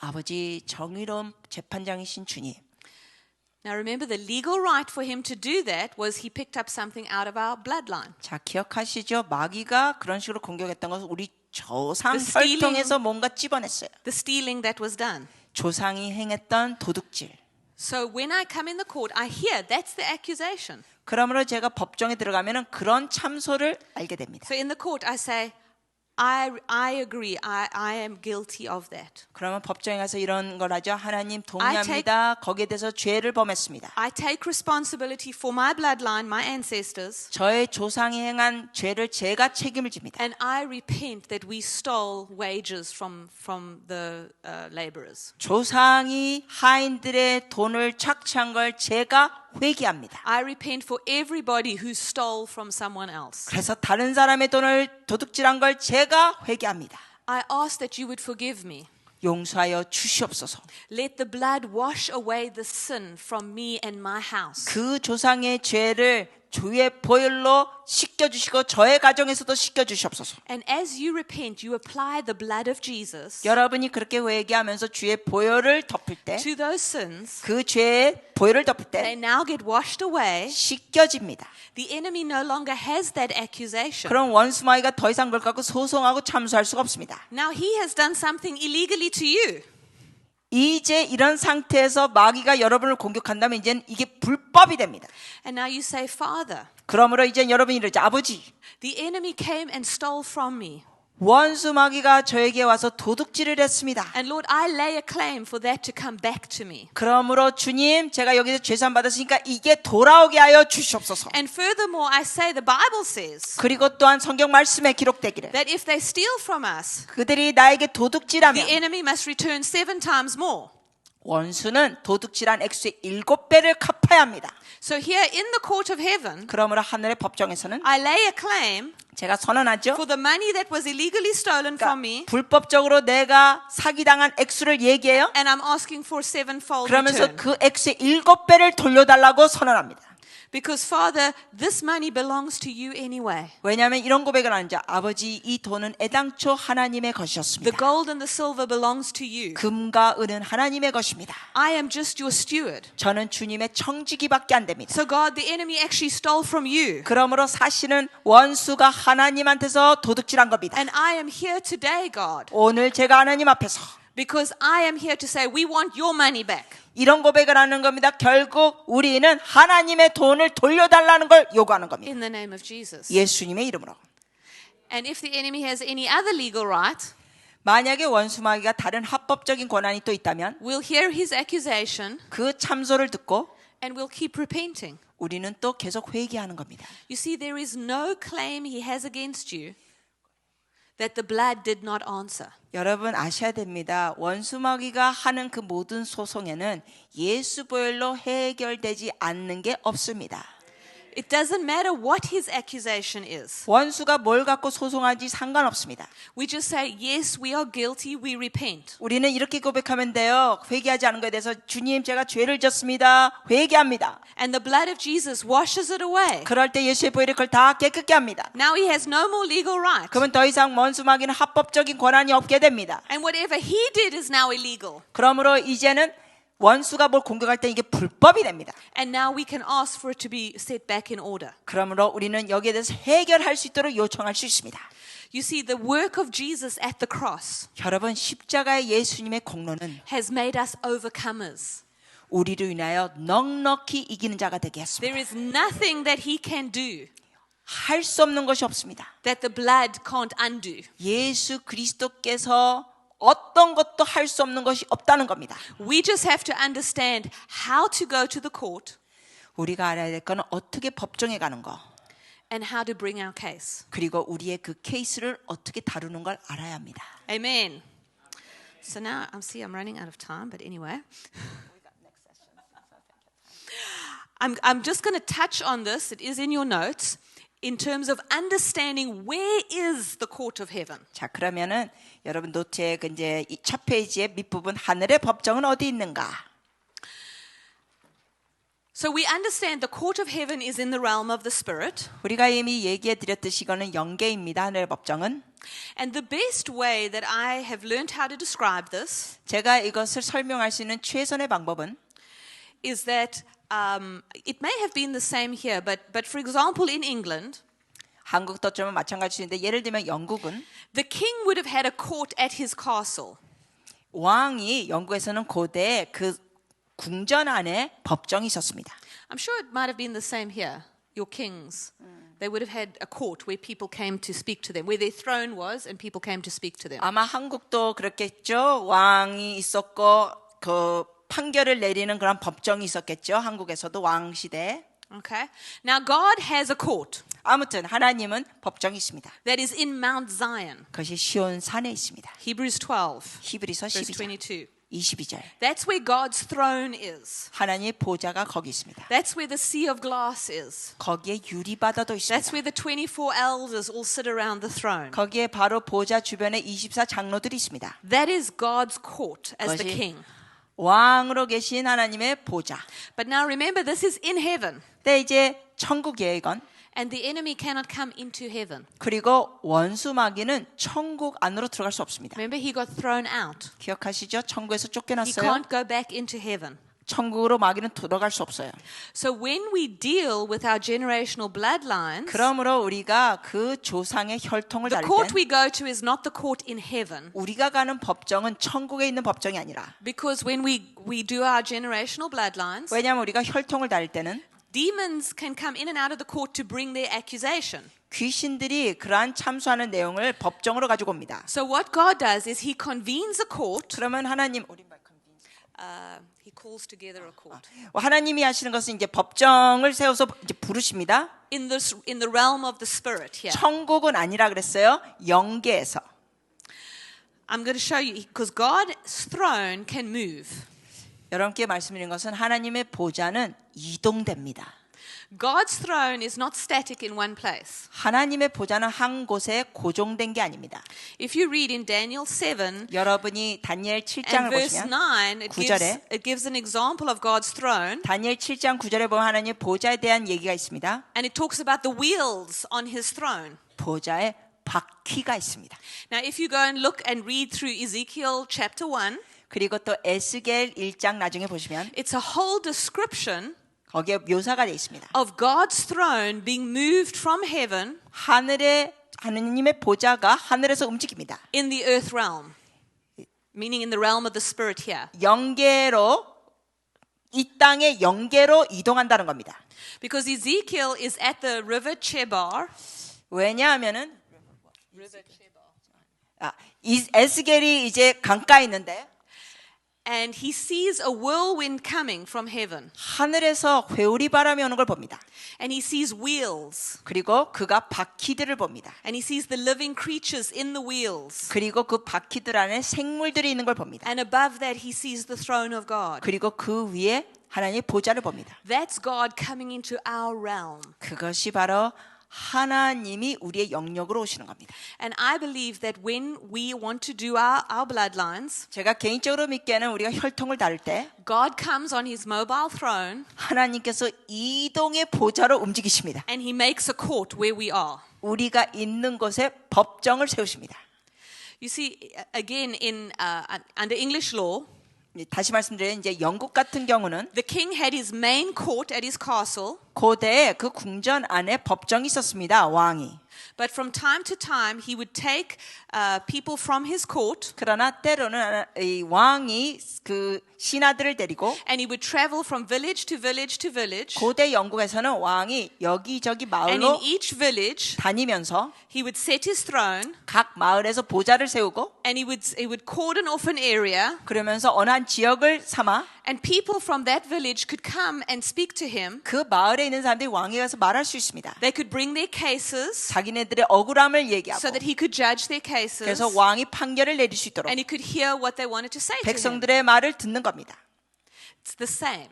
아버지 정의로운 재판장이신 주님, Now remember, the legal right for him to do that was he picked up something out of our bloodline. 자 기억하시죠? 마귀가 그런 식으로 공격했던 것은 우리 조상 The stealing. 혈통에서 뭔가 찝어냈어요. The stealing that was done. 조상이 행했던 도둑질. So when I come in the court, I hear that's the accusation. 그러므로 제가 법정에 들어가면은 그런 참소를 알게 됩니다. So in the court, I say, I agree. I am guilty of that. 그러면 법정에 가서 이런 걸 하죠. 하나님 동의합니다. 거기에 대해서 죄를 범했습니다. I take responsibility for my bloodline, my ancestors, 저의 조상이 행한 죄를 제가 책임을 집니다. and I repent that we stole wages from the laborers. 조상이 하인들의 돈을 착취한 걸 제가 회개합니다. I repent for everybody who stole from someone else. 그래서 다른 사람의 돈을 도둑질한 걸 제가 회개합니다. I ask that you would forgive me. 용서하여 주시옵소서. Let the blood wash away the sin from me and my house. 그 조상의 죄를 주의 보혈로 씻겨주시고 저의 가정에서도 씻겨주시옵소서. And as you repent, you apply the blood of Jesus 여러분이 그렇게 회개하면서 주의 보혈을 덮을 때, to those sins. 그 죄의 보혈을 덮을 They 때 now get washed away. 씻겨집니다. The enemy no longer has that accusation. 그럼 원수마귀가 더 이상 그걸 갖고 소송하고 참수할 수가 없습니다. Now he has done something illegally to you. 이제 이런 상태에서 마귀가 여러분을 공격한다면 이제는 이게 불법이 됩니다. And now you say, Father, 그러므로 이제 여러분이 이러죠. 아버지, the enemy came and stole from me. 원수 마귀가 저에게 와서 도둑질을 했습니다. And Lord, I lay a claim for that to come back to me. 그러므로 주님, 제가 여기서 죄산 받았으니까 이게 돌아오게 하여 주시옵소서. And furthermore, I say the Bible says 그리고 또한 성경 말씀에 기록되기를 that if they steal from us, 그들이 나에게 the 도둑질하면 enemy must return 7 times more. 원수는 도둑질한 액수의 7배를 갚아야 합니다. So here in the court of heaven, 그러므로 하늘의 법정에서는 I lay a claim 제가 선언하죠. for the money that was illegally stolen from me, 불법적으로 내가 사기당한 액수를 얘기해요. and I'm asking for 7-fold 그러면서 return. 그 액수의 7배를 돌려달라고 선언합니다. Because Father, this money belongs to you anyway. 왜냐하면 이런 고백을 하는 자, 아버지 이 돈은 애당초 하나님의 The 것이었습니다. gold and the silver belongs to you. 금과 은은 하나님의 것입니다. I am just your steward. 저는 주님의 청지기밖에 안 됩니다. So God, the enemy actually stole from you. 그러므로 사실은 원수가 하나님한테서 도둑질한 겁니다. And I am here today, God, 오늘 제가 하나님 앞에서 because I am here to say we want your money back. 이런 고백을 하는 겁니다. 결국 우리는 하나님의 돈을 돌려달라는 걸 요구하는 겁니다. In the name of Jesus. 예수님의 이름으로. And if the enemy has any other legal right, 만약에 원수마귀가 다른 합법적인 권한이 또 있다면 we'll hear his accusation 그 참소를 듣고 and we'll keep repenting. 우리는 또 계속 회개하는 겁니다. You see, there is no claim he has against you that the blood did not answer. 여러분 아셔야 됩니다. 원수마귀가 하는 그 모든 소송에는 예수 보혈로 해결되지 않는 게 없습니다. It doesn't matter what his accusation is. 원수가 뭘 갖고 소송하지 상관없습니다. We just say, yes, we are guilty, we repent. 우리는 이렇게 고백하면 돼요. 회개하지 않은 것에 대해서 주님 제가 죄를 졌습니다. 회개합니다. And the blood of Jesus washes it away. 그럴 때 예수의 보혈이 그걸 다 깨끗게 합니다. Now he has no more legal right. 그러면 더 이상 원수마귀는 합법적인 권한이 없게 됩니다. And whatever he did is now illegal. 그러므로 이제는 원수가 뭘 공격할 때 이게 불법이 됩니다. And now we can ask for it to be set back in order. 그러므로 우리는 여기에 대해서 해결할 수 있도록 요청할 수 있습니다. You see, the work of Jesus at the cross 여러분 십자가의 예수님의 공로는 has made us overcomers. 우리로 인하여 넉넉히 이기는 자가 되게 했습니다. There is nothing that he can do 할 수 없는 것이 없습니다. that the blood can't undo. 예수 그리스도께서 어떤 것도 할 수 없는 것이 없다는 겁니다. We just have to understand how to go to the court 우리가 알아야 될 거는 어떻게 법정에 가는 거, and how to bring our case. 그리고 우리의 그 케이스를 어떻게 다루는 걸 알아야 합니다. Amen. So now I'm running out of time, but anyway. I'm just going to touch on this. It is in your notes. In terms of understanding where is the court of heaven. 자, 그러면은 여러분 노트의 이제 이 첫 페이지의 밑부분 하늘의 법정은 어디 있는가? So we understand the court of heaven is in the realm of the spirit. 우리가 이미 얘기해 드렸듯이 이거는 영계입니다. 하늘의 법정은. And the best way that I have learned how to describe this 제가 이것을 설명할 수 있는 최선의 방법은 is that it may have been the same here, but for example, in England, 한국도 좀 마찬가지인데 예를 들면 영국은 the king would have had a court at his castle. 왕이 영국에서는 고대 그 궁전 안에 법정이 있었습니다. I'm sure it might have been the same here. Your kings, they would have had a court where people came to speak to them, where their throne was, and people came to speak to them. 아마 한국도 그렇겠죠. 왕이 있었고 그 판결을 내리는 그런 법정이 있었겠죠. 한국에서도 왕 시대. Okay. Now God has a court 아무튼 하나님은 법정이 있습니다. that is in Mount Zion. 그것이 시온 산에 있습니다. Hebrews 12, 히브리서 verse 12장 22. 22절. That's where God's throne is. 하나님의 보좌가 거기 있습니다. That's where the sea of glass is. 거기에 유리바다도 That's 있습니다. where the 24 elders all sit around the throne. 거기에 바로 보좌 주변에 24 장로들이 있습니다. That is God's court as the 그것이 king. 왕으로 계신 하나님의 보좌. But now remember, this is in heaven, 근데 이제 천국이에요, 이건. and the enemy cannot come into heaven. 그리고 원수 마귀는 천국 안으로 들어갈 수 없습니다. Remember, he got thrown out. 기억하시죠? 천국에서 He 쫓겨났어요. can't go back into heaven. 천국으로 마귀는 들어갈 수 없어요. So when we deal with our generational bloodlines, 그러므로 우리가 그 조상의 혈통을 the 다룰 court 땐 we go to is not the court in heaven. 우리가 가는 법정은 천국에 있는 법정이 아니라 Because when we do our generational bloodlines, 왜냐하면 우리가 혈통을 다룰 때는 demons can come in and out of the court to bring their accusation. 귀신들이 그러한 참수하는 내용을 법정으로 가지고 옵니다. So what God does is he convenes a court. 그러면 하나님 He calls together a court 하나님이 하시는 것은 이제 법정을 세워서 이제 부르십니다. in the realm of the spirit here. 천국은 아니라 그랬어요. 영계에서. I'm going to show you because God's throne can move. 여러분께 말씀드린 것은 하나님의 보좌는 이동됩니다. God's throne is not static in one place. 하나님의 보좌는 한 곳에 고정된 게 아닙니다. If you read in Daniel 7 여러분이 다니엘 and 7장을 verse 보시면 9, 구절에 it gives an example of God's throne, 다니엘 7장 9절에 보면 하나님의 보좌에 대한 얘기가 있습니다. and it talks about the wheels on his throne. 보좌에 바퀴가 있습니다. Now, if you go and look and read through Ezekiel chapter 1, 그리고 또 에스겔 1장 나중에 보시면 it's a whole description 거기에 묘사가 되어 있습니다. of God's throne being moved from heaven 하느님의 보좌가 하늘에서 움직입니다. in the earth realm, meaning in the realm of the spirit here. 영계로 이 땅의 영계로 이동한다는 겁니다. Because Ezekiel is at the river Chebar. 왜냐하면은 에스겔이 이제 강가에 있는데 And he sees a whirlwind coming from heaven. 하늘에서 회오리 바람이 오는 걸 봅니다. And he sees wheels. 그리고 그가 바퀴들을 봅니다. And he sees the living creatures in the wheels. 그리고 그 바퀴들 안에 생물들이 있는 걸 봅니다. And above that he sees the throne of God. 그리고 그 위에 하나님의 보좌를 봅니다. That's God coming into our realm. 그것이 바로 하나님이 우리의 영역으로 오시는 겁니다. And I believe that when we want to do our bloodlines, 제가 개인적으로 믿기에는 우리가 혈통을 다룰 때 God comes on his mobile throne 하나님께서 이동의 보좌로 움직이십니다. and he makes a court where we are. 우리가 있는 곳에 법정을 세우십니다. You see, again, under English law, 다시 말씀드려요. 이제 영국 같은 경우는 the king had his main court at his castle. 고대에 그 궁전 안에 법정이 있었습니다. 왕이. But from time to time, he would take people from his court 그러나 때로는 이 왕이 그 신하들을 데리고 and he would travel from village to village to village. 고대 영국에서는 왕이 여기저기 And 마을로 in each village, 다니면서 he would set his throne 각 마을에서 보좌를 세우고 and he would cordon off an area. 그러면서 어느 한 지역을 삼아 And people from that village could come and speak to him. 그 마을에 있는 사람들이 왕에 가서 말할 수 있습니다. They could bring their cases 자기네들의 억울함을 얘기하고 so that he could judge their cases. 그래서 왕이 판결을 내릴 수 있도록 And he could hear what they wanted to say to him. 백성들의 말을 듣는 겁니다. It's the same.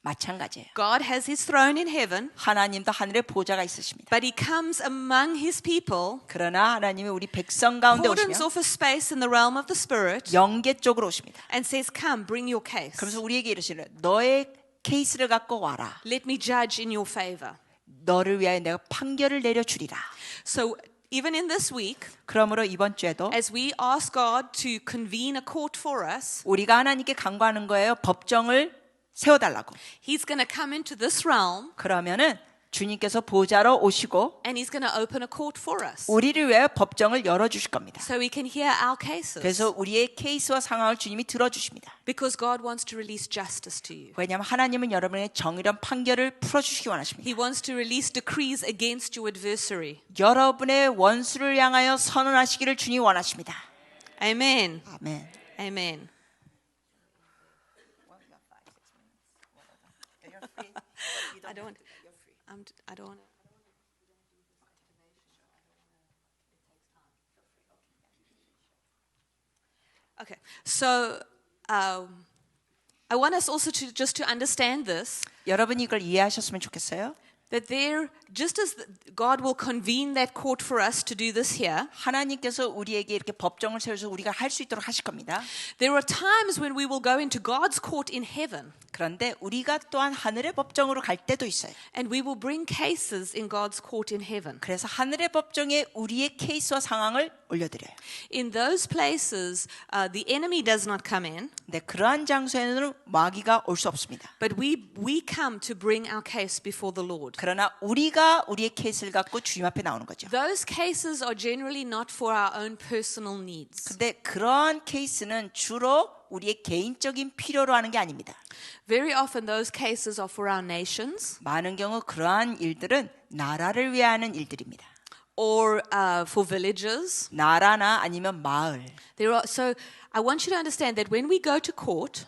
마찬가지예요. God has his throne in heaven, 하나님도 하늘에 보좌가 있으십니다. but he comes among his people, 그러나 하나님이 우리 백성 가운데 cordons 오시면 off a space in the realm of the spirit, 영계 쪽으로 오십니다. and says, come, bring your case. 그러면서 우리에게 이르시는 너의 케이스를 갖고 와라. Let me judge in your favor. 너를 위하여 내가 판결을 내려주리라. So even in this week, 그러므로 이번 주에도 as we ask God to convene a court for us, 우리가 하나님께 간구하는 거예요. 법정을 세워달라고. He's going to come into this realm 그러면은 주님께서 보좌로 오시고 and He's going to open a court for us. 우리를 위하여 법정을 열어주실 겁니다. So we can hear our cases. 그래서 우리의 케이스와 상황을 주님이 들어주십니다. Because God wants to release justice to you. 왜냐하면 하나님은 여러분의 정의로운 판결을 풀어주시기 원하십니다. He wants to release decrees against your adversary. 여러분의 원수를 향하여 선언하시기를 주님이 원하십니다. Amen. 아멘. Amen. I don't. I don't want. Okay, so I want us also to just to understand this. 여러분이 이걸 이해하셨으면 좋겠어요. That there, just as God will convene that court for us to do this here, 하나님께서 우리에게 이렇게 법정을 세워서 우리가 할 수 있도록 하실 겁니다. there are times when we will go into God's court in heaven 그런데 우리가 또한 하늘의 법정으로 갈 때도 있어요. and we will bring cases in God's court in heaven. 그래서 하늘의 법정에 우리의 케이스와 상황을 올려드려요. In those places, the enemy does not come in, 네, 그러한 장소에는 마귀가 올 수 없습니다. but we come to bring our case before the Lord. 그러나 우리가 우리의 케이스를 갖고 주님 앞에 나오는 거죠. Those cases are generally not for our own personal needs. 근데 그러한 케이스는 주로 우리의 개인적인 필요로 하는 게 아닙니다. Very often those cases are for our nations 많은 경우 그러한 일들은 나라를 위하는 일들입니다. or for villages. 나라나 아니면 마을. So I want you to understand that when we go to court,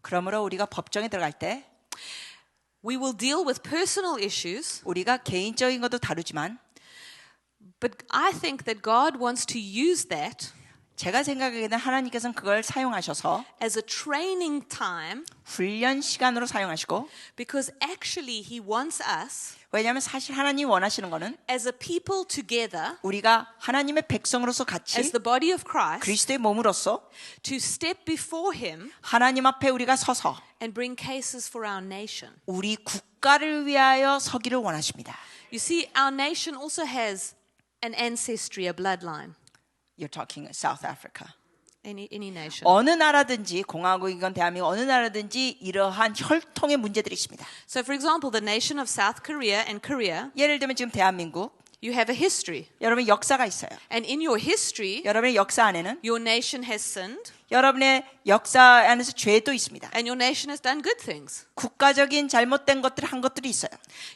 그러므로 우리가 법정에 들어갈 때 we will deal with personal issues, 우리가 개인적인 것도 다루지만 but I think that God wants to use that 제가 생각하기에는 하나님께서는 그걸 사용하셔서 as a training time 훈련 시간으로 사용하시고 because actually He wants us 왜냐하면 사실 하나님이 원하시는 거는 as a people together, 우리가 하나님의 백성으로서 같이 as the body of Christ, 그리스도의 몸으로서 to step before Him 하나님 앞에 우리가 서서 and bring cases for our nation. 우리 국가를 위하여 서기를 원하십니다. You see, our nation also has an ancestry, a bloodline. You're talking South Africa. Any nation. 어느 나라든지 공화국이건 대한민국 어느 나라든지 이러한 혈통의 문제들이 있습니다. So, for example, the nation of South Korea and Korea, 예를 들면 지금 대한민국 you have a history. 여러분 역사가 있어요. And in your history, 여러분의 역사 안에는 your nation has sinned 여러분의 역사 안에서 죄도 있습니다. and your nation has done good things. 국가적인 잘못된 것들을 한 것들이 있어요.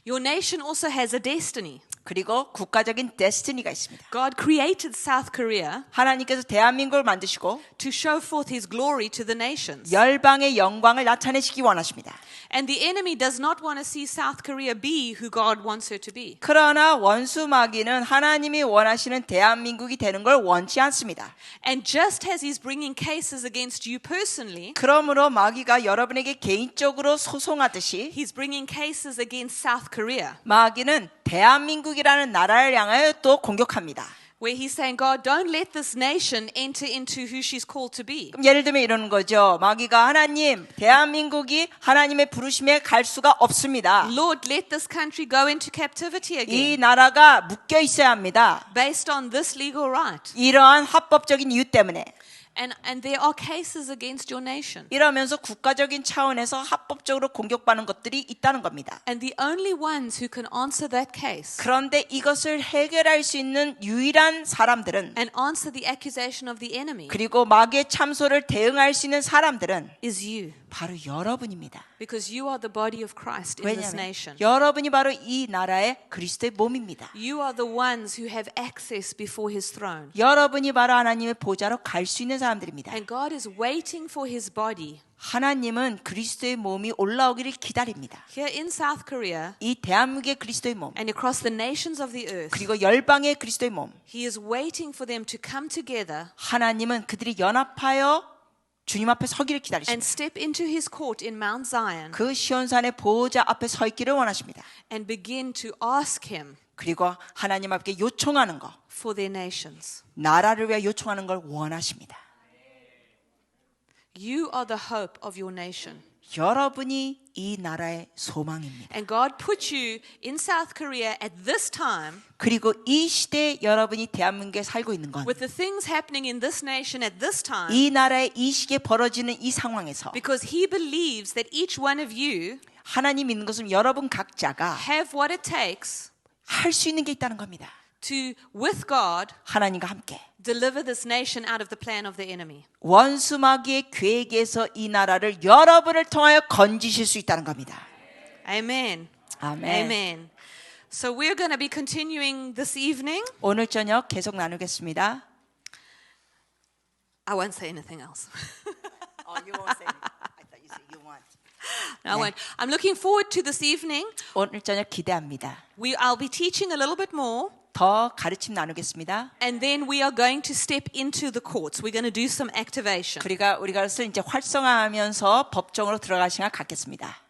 Your nation also has a destiny. 그리고 국가적인 데스티니가 있습니다. God created South Korea 하나님께서 대한민국을 만드시고 to show forth His glory to the nations. 열방의 영광을 나타내시기 원하십니다. And the enemy does not want to see South Korea be who God wants her to be. 그러나 원수 마귀는 하나님이 원하시는 대한민국이 되는 걸 원치 않습니다. And just as he's bringing cases against you personally, 그러므로 마귀가 여러분에게 개인적으로 소송하듯이 he's bringing cases against South Korea, 마귀는 대한민국이라는 나라를 향하여 또 공격합니다. where he's saying, God, don't let this nation enter into who she's called to be. 그럼 예를 들면 이러는 거죠. 마귀가 하나님, 대한민국이 하나님의 부르심에 갈 수가 없습니다. Lord, let this country go into captivity 이 again, 나라가 묶여 있어야 합니다. based on this legal right. 이러한 합법적인 이유 때문에 And there are cases against your nation. 이러면서 국가적인 차원에서 합법적으로 공격받는 것들이 있다는 겁니다. And the only ones who can answer that case 그런데 이것을 해결할 수 있는 유일한 사람들은 and answer the accusation of the enemy 그리고 마귀의 참소를 대응할 수 있는 사람들은 is you. 바로 여러분입니다. Because you are the body of Christ in this 왜냐하면 nation. 여러분이 바로 이 나라의 그리스도의 몸입니다. You are the ones who have access before His throne. 여러분이 바로 하나님의 보좌로 갈 수 있는 사람들입니다. And God is waiting for His body. 하나님은 그리스도의 몸이 올라오기를 기다립니다. Here in South Korea 이 대한민국의 그리스도의 몸 and across the nations of the earth, 그리고 열방의 그리스도의 몸 He is waiting for them to come together 하나님은 그들이 연합하여 주님 앞에 서기를 and 기다리십니다. step into His court in Mount Zion 그 시온산의 보호자 앞에 서 있기를 원하십니다. and begin to ask Him 그리고 하나님 앞에 요청하는 거, for their nations. 나라를 위해 요청하는 걸 원하십니다. You are the hope of your nation. 여러분이 이 나라의 소망입니다. And God put you in South Korea at this time 그리고 이 시대에 여러분이 대한민국에 살고 있는 건 with the things happening in this nation at this time 이 나라의 이 시기에 벌어지는 이 상황에서 because He believes that each one of you 하나님 믿는 것은 여러분 각자가 have what it takes 할 수 있는 게 있다는 겁니다. to, with God, 하나님과 함께 deliver this nation out of the plan of the enemy. 원수 마귀의 계획에서 이 나라를 여러분을 통하여 건지실 수 있다는 겁니다. Amen. 아멘. Amen. So we're going to be continuing this evening. 오늘 저녁 계속 나누겠습니다. I won't say anything else. You won't say anything. I thought you said you want. No, I won't. I'm looking forward to this evening. 오늘 저녁 기대합니다. I'll be teaching a little bit more. 더 가르침 나누겠습니다. And then we are going to step into the courts. We're going to do some activation. 우리가 이제 활성화하면서 법정으로 들어갈 시간 갖겠습니다.